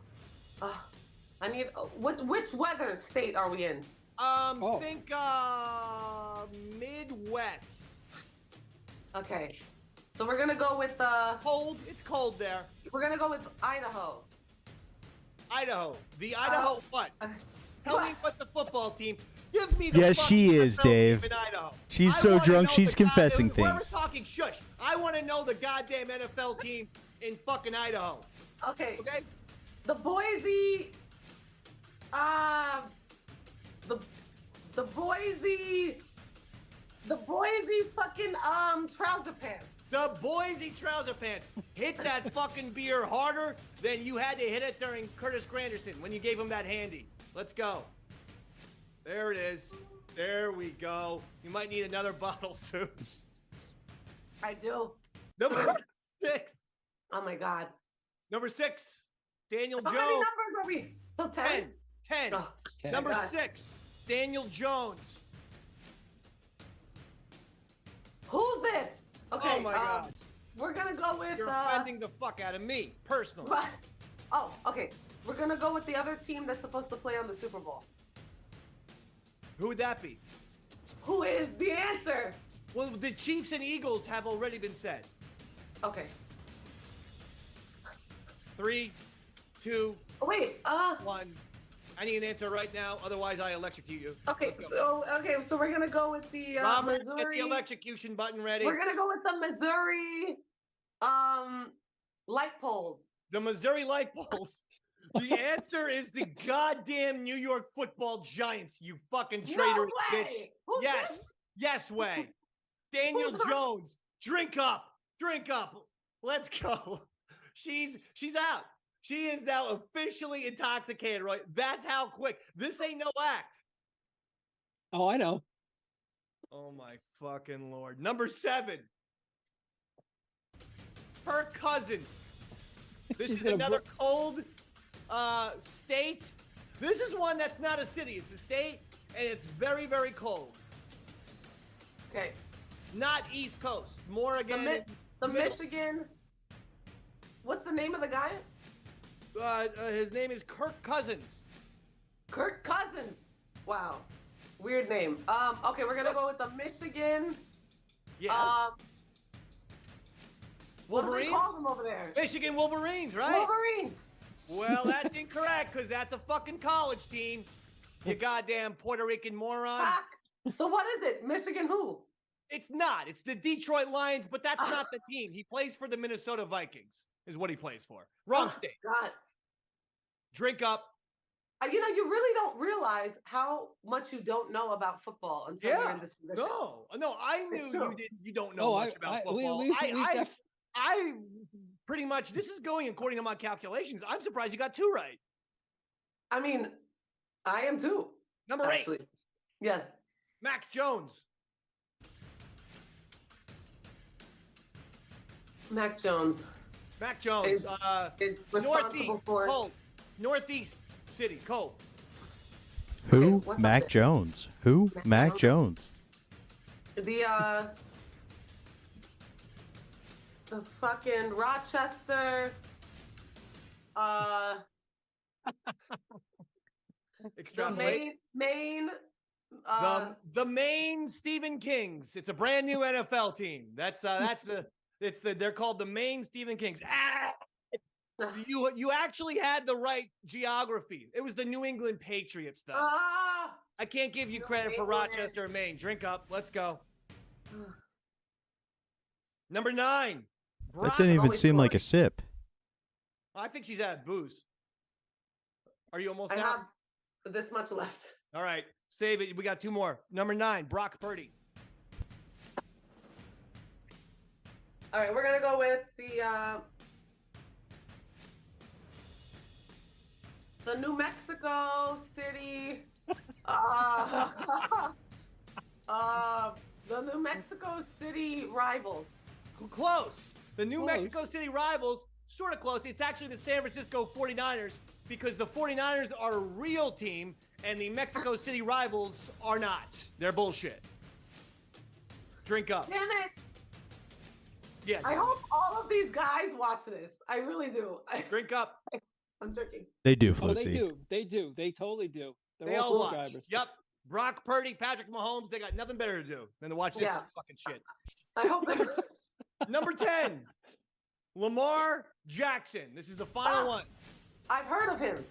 I need, which weather state are we in? Think Midwest. Okay, so we're gonna go with Cold. It's cold there. we're gonna go with Idaho. Idaho. The Idaho what? Tell me what the football team. Give me the Yes, fucking she is, NFL Dave. team in Idaho. She's I so wanna drunk, know she's the confessing goddamn- things. We're talking shush. I want to know the goddamn NFL team in fucking Idaho. Okay. Okay. The Boise, the Boise fucking trouser pants. The Boise trouser pants hit that fucking beer harder than you had to hit it during Curtis Granderson when you gave him that handy. Let's go. There it is. There we go. You might need another bottle soon. I do. Number 6. Oh my God. Number 6. Daniel How Jones. many numbers are we? So 10? 10. Oh, 10. Number God. 6. Daniel Jones. Who's this? Okay. Oh my God. We're gonna go with. You're offending the fuck out of me, personally. Oh, okay. We're gonna go with the other team that's supposed to play on the Super Bowl. Who would that be? Who is the answer? Well, the Chiefs and Eagles have already been said. Okay. 3, 2, Oh, wait. 1. I need an answer right now, otherwise I electrocute you. Okay. Let's go. So we're gonna go with the Robert, get Missouri. the electrocution button ready. We're gonna go with the Missouri light poles. The Missouri Light Bulls. The answer is the goddamn New York Football Giants, you fucking traitorous way! bitch. Who's Yes. this? Yes way. Daniel Who's that? Jones. Drink up. Drink up. Let's go. She's out. She is now officially intoxicated, right? That's how quick. This ain't no act. Oh, I know. Oh my fucking Lord. Number 7. Her cousins. This She's is gonna another cold state. This is one that's not a city. It's a state, and it's very, very cold. Okay. Not East Coast. More again. The middle. Michigan. What's the name of the guy? His name is Kirk Cousins. Kirk Cousins. Wow. Weird name. Okay, we're gonna go with the Michigan. Yes. What do they Wolverines? call them over there? Michigan Wolverines, right? Wolverines. Well, that's incorrect because that's a fucking college team. You goddamn Puerto Rican moron. Fuck. So what is it? Michigan who? It's not. It's the Detroit Lions, but that's not the team. He plays for the Minnesota Vikings, is what he plays for. Wrong state. God. Drink up. You know, you really don't realize how much you don't know about football until you're in this position. No, I knew It's true. you don't know much about football. I pretty much, this is going according to my calculations. I'm surprised you got 2 right. I mean, I am too. Number 8, Actually. Yes. Mac Jones. Mac Jones Mac Jones. is responsible Northeast, for. cold. Northeast city, cold. Who? what's up Mac there? Jones. Who? Mac Jones. The fucking Rochester the Extrapolate. Maine The Maine Stephen Kings. It's a brand new NFL team. They're called the Maine Stephen Kings. You actually had the right geography. It was the New England Patriots, though. I can't give you New credit for England. Rochester, Maine. Drink up. Let's go. Number 9. That didn't even always seem like scoring. a sip. I think she's had booze. Are you almost I out? have this much left. All right. Save it. We got 2 more. Number 9, Brock Purdy. All right, we're gonna go with the New Mexico City, the New Mexico City Rivals. Close. The New Close. Mexico City Rivals, sort of close. It's actually the San Francisco 49ers because the 49ers are a real team and the Mexico City Rivals are not. They're bullshit. Drink up. Damn it! Yeah. I hope all of these guys watch this. I really do. Drink up. I'm joking. They do, Oh, Flutesy. they do. They do. They totally do. They're They all all watch. subscribers. Yep. Brock Purdy, Patrick Mahomes, they got nothing better to do than to watch this Yeah. fucking shit. I hope they're. Number 10, Lamar Jackson. This is the final one. I've heard of him.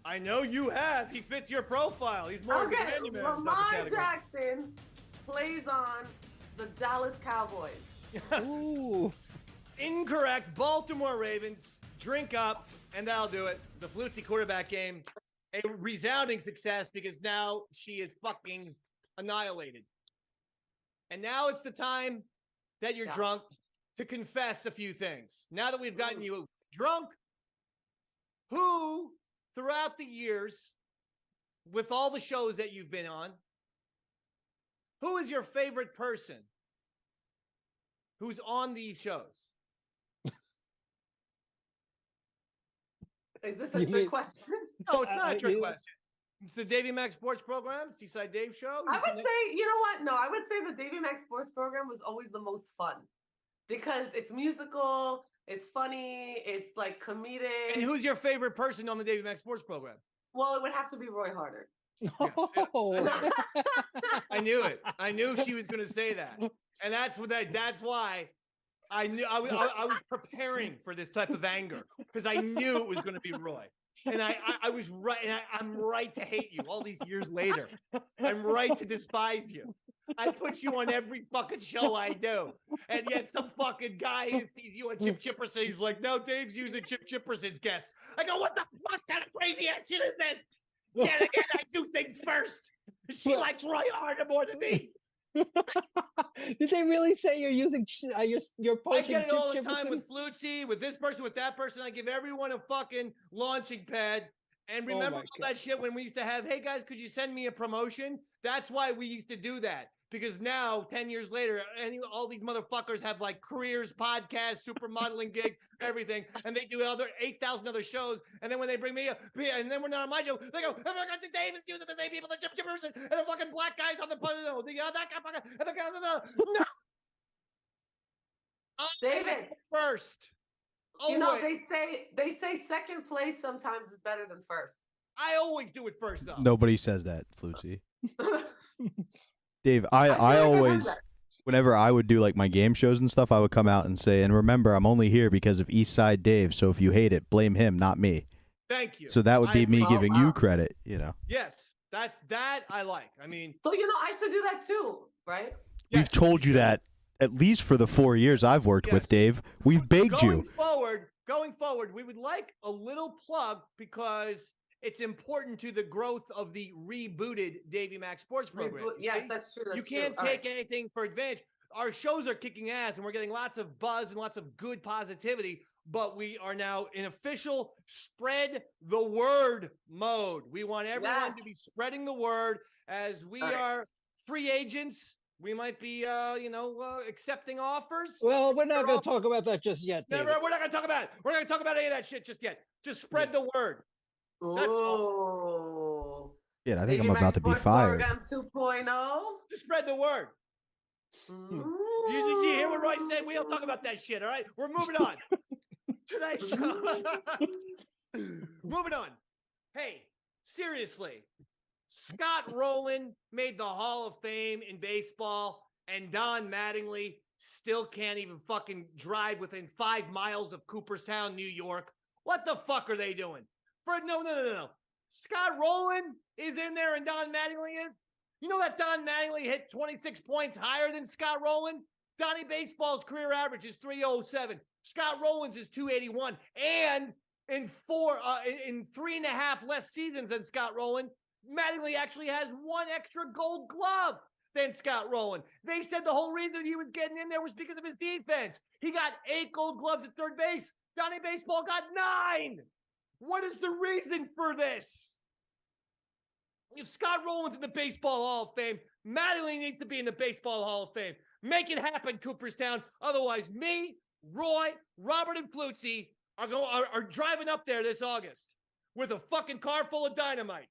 I know you have. He fits your profile. He's more of a Okay, handyman type of Lamar category. Jackson plays on the Dallas Cowboys. Ooh. Incorrect. Baltimore Ravens. Drink up, and that'll do it. The Flutesy quarterback game, a resounding success because now she is fucking annihilated. And now it's the time that you're Yeah. drunk to confess a few things. Now that we've gotten you drunk, who throughout the years, with all the shows that you've been on, who is your favorite person who's on these shows? Is this a trick question? No, it's not a trick question. It's the Davey Mac Sports Program, Seaside Dave Show. I would say, you know what? No, I would say the Davey Mac Sports Program was always the most fun because it's musical, it's funny, it's like comedic. And who's your favorite person on the Davey Mac Sports Program? Well, it would have to be Roy Harder. Oh. I knew it. I knew she was going to say that, and that's why I knew I was preparing for this type of anger because I knew it was going to be Roy, and I was right, and I'm right to hate you all these years later. I'm right to despise you. I put you on every fucking show I do, and yet some fucking guy who sees you on Chip Chipperson, he's like, "No, Dave's using Chip Chipperson's guests." I go, "What the fuck kind of crazy ass shit is that?" Yet again, I do things first. She likes Roy Harder more than me. Did they really say you're using you're I poaching get it all the Chip time Chipperson? with Flutesy, with this person, with that person. I give everyone a fucking launching pad. And remember my all that shit when we used to have, hey guys, could you send me a promotion? That's why we used to do that. Because now, 10 years later, all these motherfuckers have like careers, podcasts, supermodeling gigs, everything. And they do 8,000 other shows. And then when they bring me up, and then we're not on my show, they go, oh my God, Dave is using the same people, the Chip Chipperson, and the fucking black guys on the, that guy, fucking, and the guys on the, no. David. First. You know, they say second place sometimes is better than first. I always do it first, though. Nobody says that, Flutesy. Dave, I always, whenever I would do like my game shows and stuff, I would come out and say, and remember, I'm only here because of East Side Dave. So if you hate it, blame him, not me. Thank you. So that would be me giving you credit, you know. Yes, that I like. I mean, so you know, I should do that too, right? We've told you that at least for the 4 years I've worked with Dave. We've begged you. Going forward, we would like a little plug because it's important to the growth of the rebooted Davey Mac Sports Program. Yes, that's true. You can't take anything for advantage. Our shows are kicking ass, and we're getting lots of buzz and lots of good positivity, but we are now in official spread the word mode. We want everyone to be spreading the word as we are free agents. We might be, accepting offers. Well, we're not going to talk about that just yet. Never, we're not going to talk about it. We're not going to talk about any of that shit just yet. Just spread the word. That's all. Yeah, I think I'm about to be fired. Program 2.0. Just spread the word. You hear what Roy said? We don't talk about that shit, all right? We're moving on. Tonight's show. Moving on. Hey, seriously. Scott Rolen made the Hall of Fame in baseball, and Don Mattingly still can't even fucking drive within 5 miles of Cooperstown, New York. What the fuck are they doing? No. Scott Rolen is in there and Don Mattingly is? You know that Don Mattingly hit 26 points higher than Scott Rolen? Donnie Baseball's career average is 307. Scott Rolen's is 281. And in 3.5 less seasons than Scott Rolen, Mattingly actually has 1 extra gold glove than Scott Rolen. They said the whole reason he was getting in there was because of his defense. He got 8 gold gloves at third base. Donnie Baseball got 9. What is the reason for this? If Scott Rolen's in the Baseball Hall of Fame, Mattingly needs to be in the Baseball Hall of Fame. Make it happen, Cooperstown. Otherwise, me, Roy, Robert, and Flutesy are driving up there this August with a fucking car full of dynamite.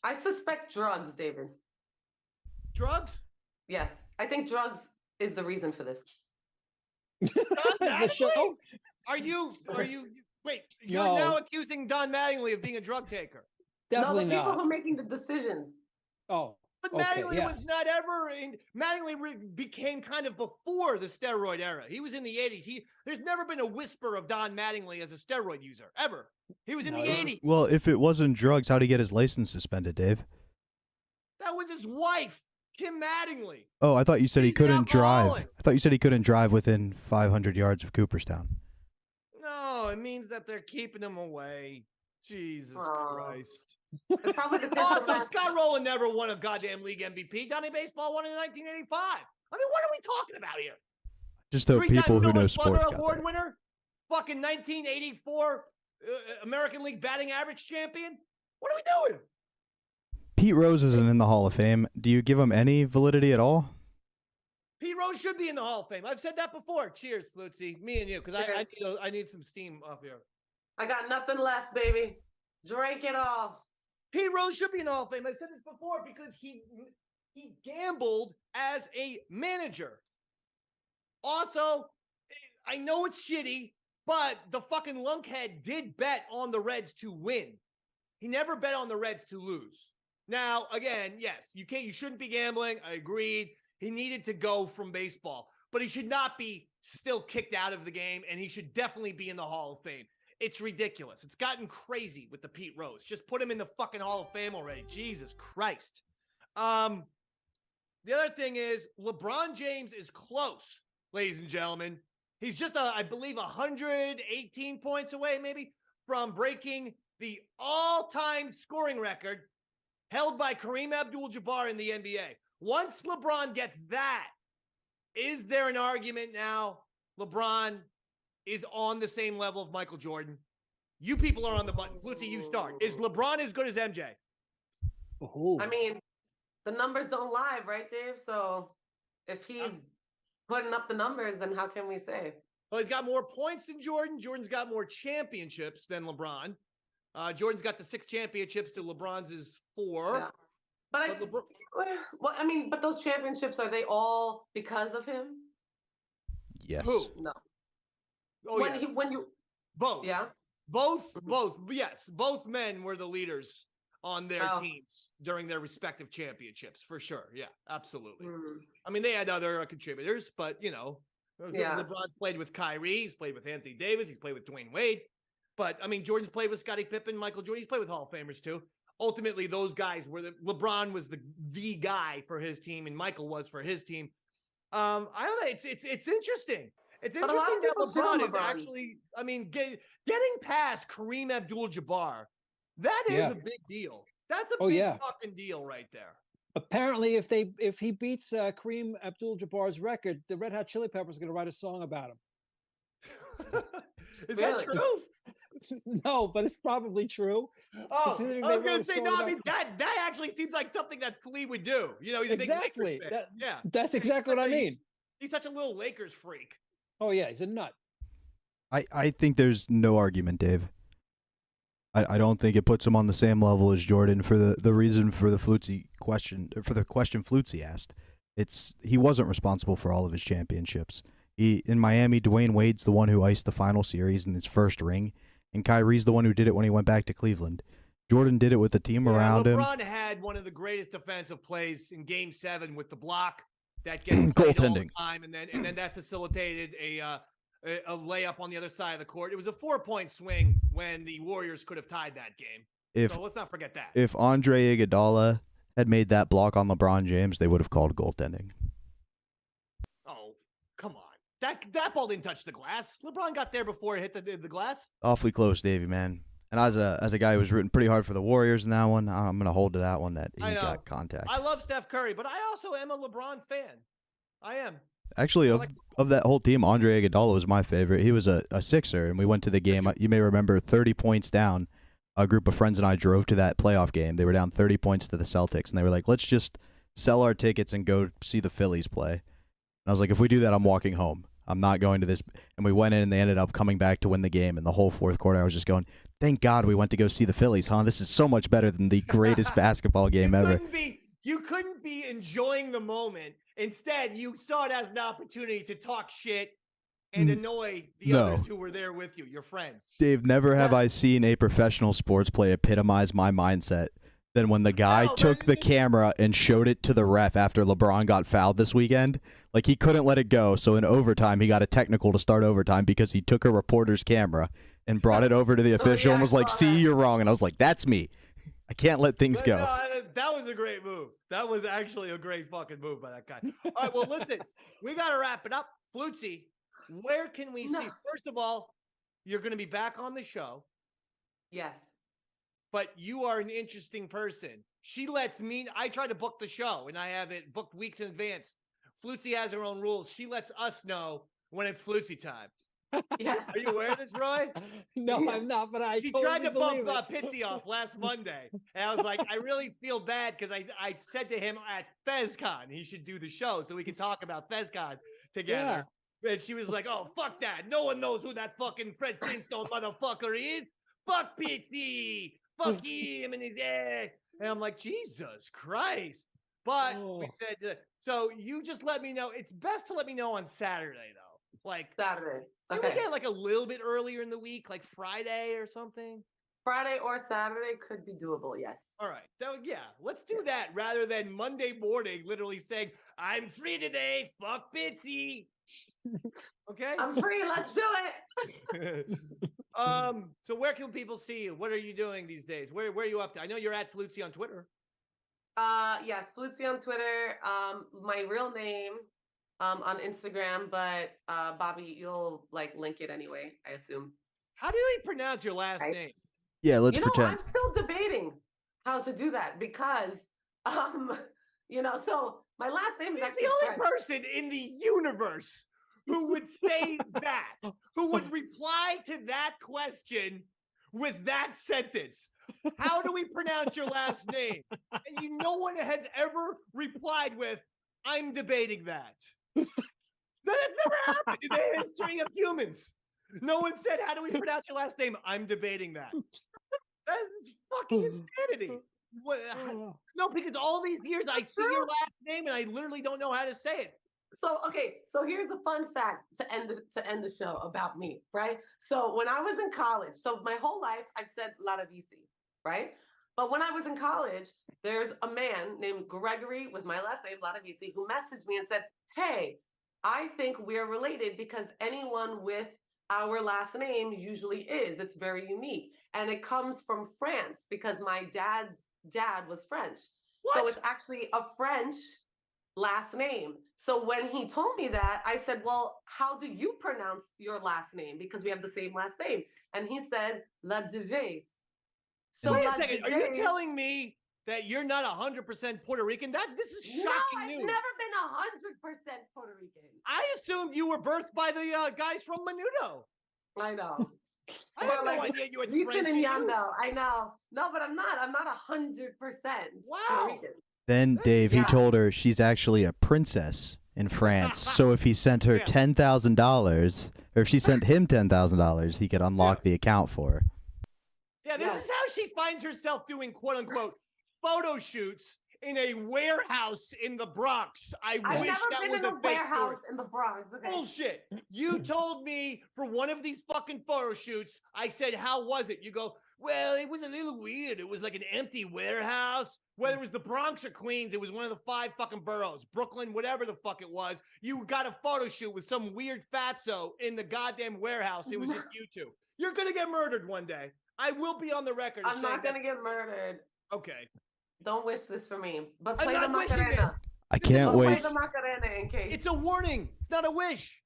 I suspect drugs, David. Drugs? Yes. I think drugs is the reason for this. The show? Are you wait, you're now accusing Don Mattingly of being a drug taker. Definitely no, the people not. who are making the decisions. Oh. But Mattingly was not ever in. Mattingly became kind of before the steroid era. He was in the 80s. There's never been a whisper of Don Mattingly as a steroid user, ever. He was in the 80s. Well, if it wasn't drugs, how'd he get his license suspended, Dave? That was his wife, Kim Mattingly. Oh, I thought you said he He's an couldn't drive. alcoholic. I thought you said he couldn't drive within 500 yards of Cooperstown. No, it means that they're keeping him away. Jesus Christ. It's probably the Also, Scott Rolen never won a goddamn league MVP. Donnie Baseball won in 1985. I mean, what are we talking about here? Just so people who know sports got Award that. winner, fucking 1984 American League batting average champion. What are we doing? Pete Rose isn't in the Hall of Fame. Do you give him any validity at all? Pete Rose should be in the Hall of Fame. I've said that before. Cheers, Flutesy. Me and you, because I need some steam off here. I got nothing left, baby. Drink it all. Pete Rose should be in the Hall of Fame. I said this before because he gambled as a manager. Also, I know it's shitty, but the fucking lunkhead did bet on the Reds to win. He never bet on the Reds to lose. Now, again, yes, you shouldn't be gambling. I agreed. He needed to go from baseball, but he should not be still kicked out of the game, and he should definitely be in the Hall of Fame. It's ridiculous. It's gotten crazy with the Pete Rose. Just put him in the fucking Hall of Fame already. Jesus Christ. The other thing is LeBron James is close, ladies and gentlemen. He's just, I believe, 118 points away maybe from breaking the all-time scoring record held by Kareem Abdul Jabbar in the NBA. Once LeBron gets that, is there an argument now LeBron is on the same level of Michael Jordan? You people are on the button. Flutesy, you start. Is LeBron as good as MJ? Ooh. I mean, the numbers don't lie, right, Dave? So if he's putting up the numbers, then how can we say? Well, he's got more points than Jordan. Jordan's got more championships than LeBron. Jordan's got the 6 championships to LeBron's is 4. Yeah. But those championships, are they all because of him? Yes. Who? No. Oh, yes. Both. Yeah. Both. Yes. Both men were the leaders on their teams during their respective championships, for sure. Yeah, absolutely. I mean, they had other contributors, but, LeBron's played with Kyrie. He's played with Anthony Davis. He's played with Dwayne Wade. But, I mean, Jordan's played with Scottie Pippen, Michael Jordan. He's played with Hall of Famers, too. Ultimately, those guys were LeBron was the guy for his team, and Michael was for his team. I don't know. It's interesting. It's interesting that LeBron is actually, I mean, getting past Kareem Abdul Jabbar. That is a big deal. That's a big fucking deal right there. Apparently, if he beats Kareem Abdul Jabbar's record, the Red Hot Chili Peppers are going to write a song about him. Is that true? No, but it's probably true. Oh, I was going to say, no, I mean, that actually seems like something that Flea would do. He's a big Lakers fan. That's exactly what I mean. He's such a little Lakers freak. Oh, yeah, he's a nut. I think there's no argument, Dave. I don't think it puts him on the same level as Jordan for the reason for the Flutesy question, for the question Flutesy asked. He wasn't responsible for all of his championships. In Miami, Dwayne Wade's the one who iced the final series in his first ring, and Kyrie's the one who did it when he went back to Cleveland. Jordan did it with the team around him. LeBron had one of the greatest defensive plays in Game 7 with the block that gets goaltending all the time, and then that facilitated a layup on the other side of the court. It was a 4-point swing when the Warriors could have tied that game. So let's not forget that. If Andre Iguodala had made that block on LeBron James, they would have called goaltending. Oh, come on. That ball didn't touch the glass. LeBron got there before it hit the glass. Awfully close, Davey, man. And as a guy who was rooting pretty hard for the Warriors in that one, I'm going to hold to that one that he got contact. I love Steph Curry, but I also am a LeBron fan. I am. Actually, of that whole team, Andre Iguodala was my favorite. He was a Sixer, and we went to the game. You may remember 30 points down. A group of friends and I drove to that playoff game. They were down 30 points to the Celtics, and they were like, let's just sell our tickets and go see the Phillies play. And I was like, if we do that, I'm walking home. I'm not going to this. And we went in, and they ended up coming back to win the game. And the whole fourth quarter, I was just going, thank God we went to go see the Phillies, huh? This is so much better than the greatest basketball game ever. You couldn't be enjoying the moment. Instead, you saw it as an opportunity to talk shit and annoy the others who were there with you, your friends. Dave, never have I seen a professional sports play epitomize my mindset than when the guy took the camera and showed it to the ref after LeBron got fouled this weekend. Like, he couldn't let it go, so in overtime, he got a technical to start overtime because he took a reporter's camera and brought it over to the official and was like, see, you're wrong. And I was like, that's me. I can't let things go. No, that was a great move. That was actually a great fucking move by that guy. All right, well, listen, we got to wrap it up. Flutesy, where can we see? First of all, you're going to be back on the show. Yes. But you are an interesting person. She lets me, I try to book the show, and I have it booked weeks in advance. Flutesy has her own rules. She lets us know when it's Flutesy time. Yes. Are you aware of this, Roy? No, I'm not, but I She totally tried to bump believe it. Pitsy off last Monday. And I was like, I really feel bad because I said to him at FezCon he should do the show so we can talk about FezCon together. And she was like, oh, fuck that. No one knows who that fucking Fred Flintstone motherfucker is. Fuck Pitsy. Fuck him and his ass. And I'm like, Jesus Christ. But we said, so you just let me know. It's best to let me know on Saturday, though. Like Saturday. Can Okay. we get like a little bit earlier in the week, like Friday or something? Friday or Saturday could be doable. Yes. All right. Yeah, let's do that rather than Monday morning literally saying, I'm free today. Fuck Bitsy. Okay. I'm free. Let's do it. So where can people see you? What are you doing these days? Where are you up to? I know you're at Flutesy on Twitter. Yes, Flutesy on Twitter. My real name on Instagram, but Bobby, you'll like link it anyway, I assume. How do we pronounce your last name? Yeah, let's You know, pretend. I'm still debating how to do that because so my last name is He's actually the only French. person in the universe who would say that, who would reply to that question with that sentence. How do we pronounce your last name? And no one has ever replied with, I'm debating that. That's never happened in the history of humans. No one said, how do we pronounce your last name? I'm debating that. That is fucking insanity. What, no, because all these years I see your last name and I literally don't know how to say it. So here's a fun fact to end the show about me, right? So when I was in college, so my whole life I've said Ladeveze, right? But when I was in college, there's a man named Gregory with my last name, Ladeveze, who messaged me and said, hey, I think we're related because anyone with our last name usually is. It's very unique. And it comes from France because my dad's dad was French. What? So it's actually a French last name. So when he told me that, I said, well, how do you pronounce your last name? Because we have the same last name. And he said, Ladeveze. So wait a second. Are you telling me that you're not 100% Puerto Rican? This is shocking I've news. never been 100% Puerto Rican. I assumed you were birthed by the guys from Menudo. I know. I had no idea you had Recent French and in you. Yandel. I know. No, but I'm not 100% Wow. Puerto Rican. Then Dave, he yeah. told her she's actually a princess in France. So if he sent her Yeah. $10,000, or if she sent him $10,000, he could unlock the account for her. Yeah, this Yeah. is how she finds herself doing quote unquote photo shoots in a warehouse in the Bronx. I've wish never that been was in a a fake warehouse story. in the Bronx. Okay. Bullshit. You told me for one of these fucking photo shoots, I said, how was it? You go, well, it was a little weird. It was like an empty warehouse. Whether it was the Bronx or Queens, it was one of the 5 fucking boroughs. Brooklyn, whatever the fuck it was. You got a photo shoot with some weird fatso in the goddamn warehouse. It was just you two. You're going to get murdered one day. I will be on the record. I'm not going to get murdered. Okay. Don't wish this for me. But I'm play the not wishing it. Macarena. I This is can't a wait. Play the Macarena in case. It's a warning. It's not a wish.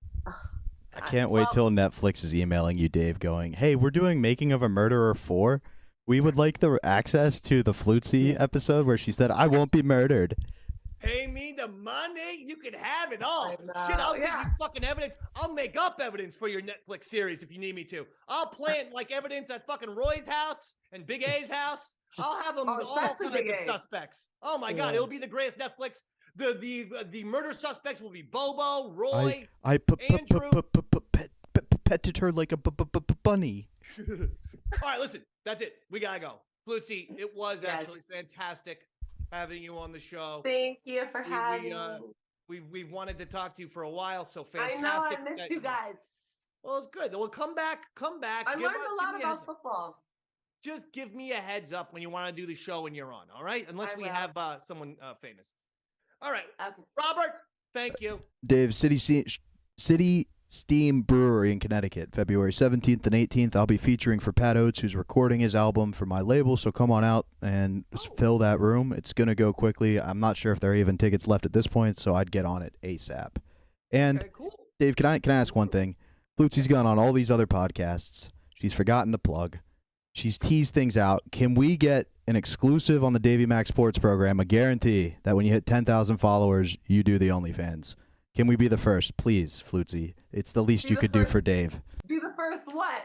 I can't wait till Netflix is emailing you, Dave, going, hey, we're doing Making of a Murderer 4. We would like the access to the Flutesy episode where she said, I won't be murdered. Pay me the money. You can have it all. I know, Shit, I'll give yeah. you fucking evidence. I'll make up evidence for your Netflix series if you need me to. I'll plant like evidence at fucking Roy's house and Big A's house. I'll have them all especially kinds Big of A. suspects. Oh my God, Yeah. it'll be the greatest Netflix. The murder suspects will be Bobo, Roy. I Andrew. petted her like a bunny. All right, listen, that's it. We gotta go. Flutesy, it was Yes. actually fantastic having you on the show. Thank you for having me. We've wanted to talk to you for a while, so I fantastic. know, I missed that you guys. Well, it's good. Well, come back. I Give learned us- a give lot me a about heads- football. Just give me a heads up when you want to do the show when you're on, all right? Unless I we will. have someone famous. All right, Okay. Robert, thank you. Dave, City Steam Brewery in Connecticut, February 17th and 18th. I'll be featuring for Pat Oates, who's recording his album for my label, so come on out and just fill that room. It's going to go quickly. I'm not sure if there are even tickets left at this point, so I'd get on it ASAP. And Okay, cool. Dave, can I ask one thing? Flutsy's gone on all these other podcasts. She's forgotten to plug. She's teased things out. Can we get an exclusive on the Davey Mac Sports Program, a guarantee that when you hit 10,000 followers, you do the OnlyFans? Can we be the first, please, Flutesy? It's the least Be you the could do first. for Dave. Be the first what?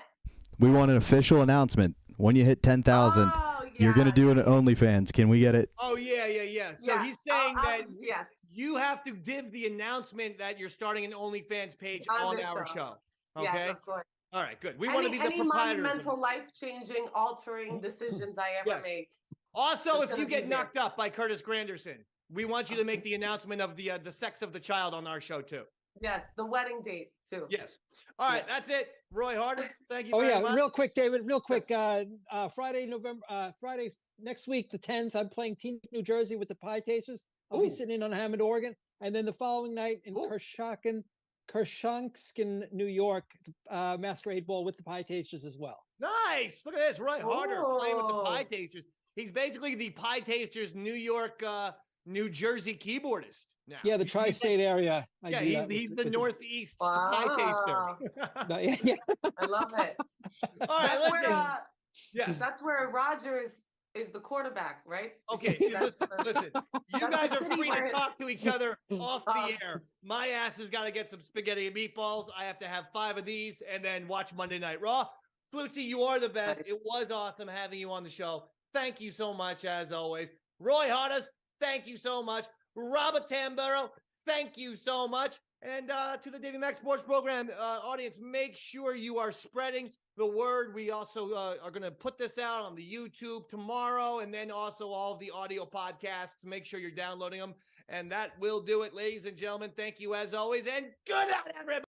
We want an official announcement. When you hit 10,000, you're going to do an OnlyFans. Can we get it? Oh, yeah. So Yeah, he's saying that yes. you have to give the announcement that you're starting an OnlyFans page on our show. Okay? Yes, of course. All right, good. We want to be the any proprietors. monumental, life-changing, altering decisions I ever make. Also, It's if you gonna get be there. knocked up by Curtis Granderson, we want you to make the announcement of the sex of the child on our show too. Yes, the wedding date too. Yes. All right, that's it. Roy Harder, thank you Oh very yeah, much. real quick, David. Real quick. Friday next week, the 10th. I'm playing Teaneck, New Jersey with the Pie Tasters. I'll be sitting in on Hammond, Oregon, and then the following night in Kershanskin, New York, Masquerade Ball with the Pie Tasters as well. Nice. Look at this. Roy Harder playing with the Pie Tasters. He's basically the Pie Tasters New York, New Jersey keyboardist now. Yeah, the tri-state area. Yeah, he's the Northeast Pie Taster. Yeah. I love it. All right, that's where Rogers is the quarterback, right? Okay, listen. You guys are free to talk to each other off the air. My ass has got to get some spaghetti and meatballs. I have to have 5 of these and then watch Monday Night Raw. Flutesy, you are the best. It was awesome having you on the show. Thank you so much, as always. Roy Hardas, thank you so much. Robert Tamburo, thank you so much. And to the Davey Mac Sports Program audience, make sure you are spreading the word. We also are going to put this out on the YouTube tomorrow, and then also all of the audio podcasts. Make sure you're downloading them. And that will do it, ladies and gentlemen. Thank you as always, and good night, everybody.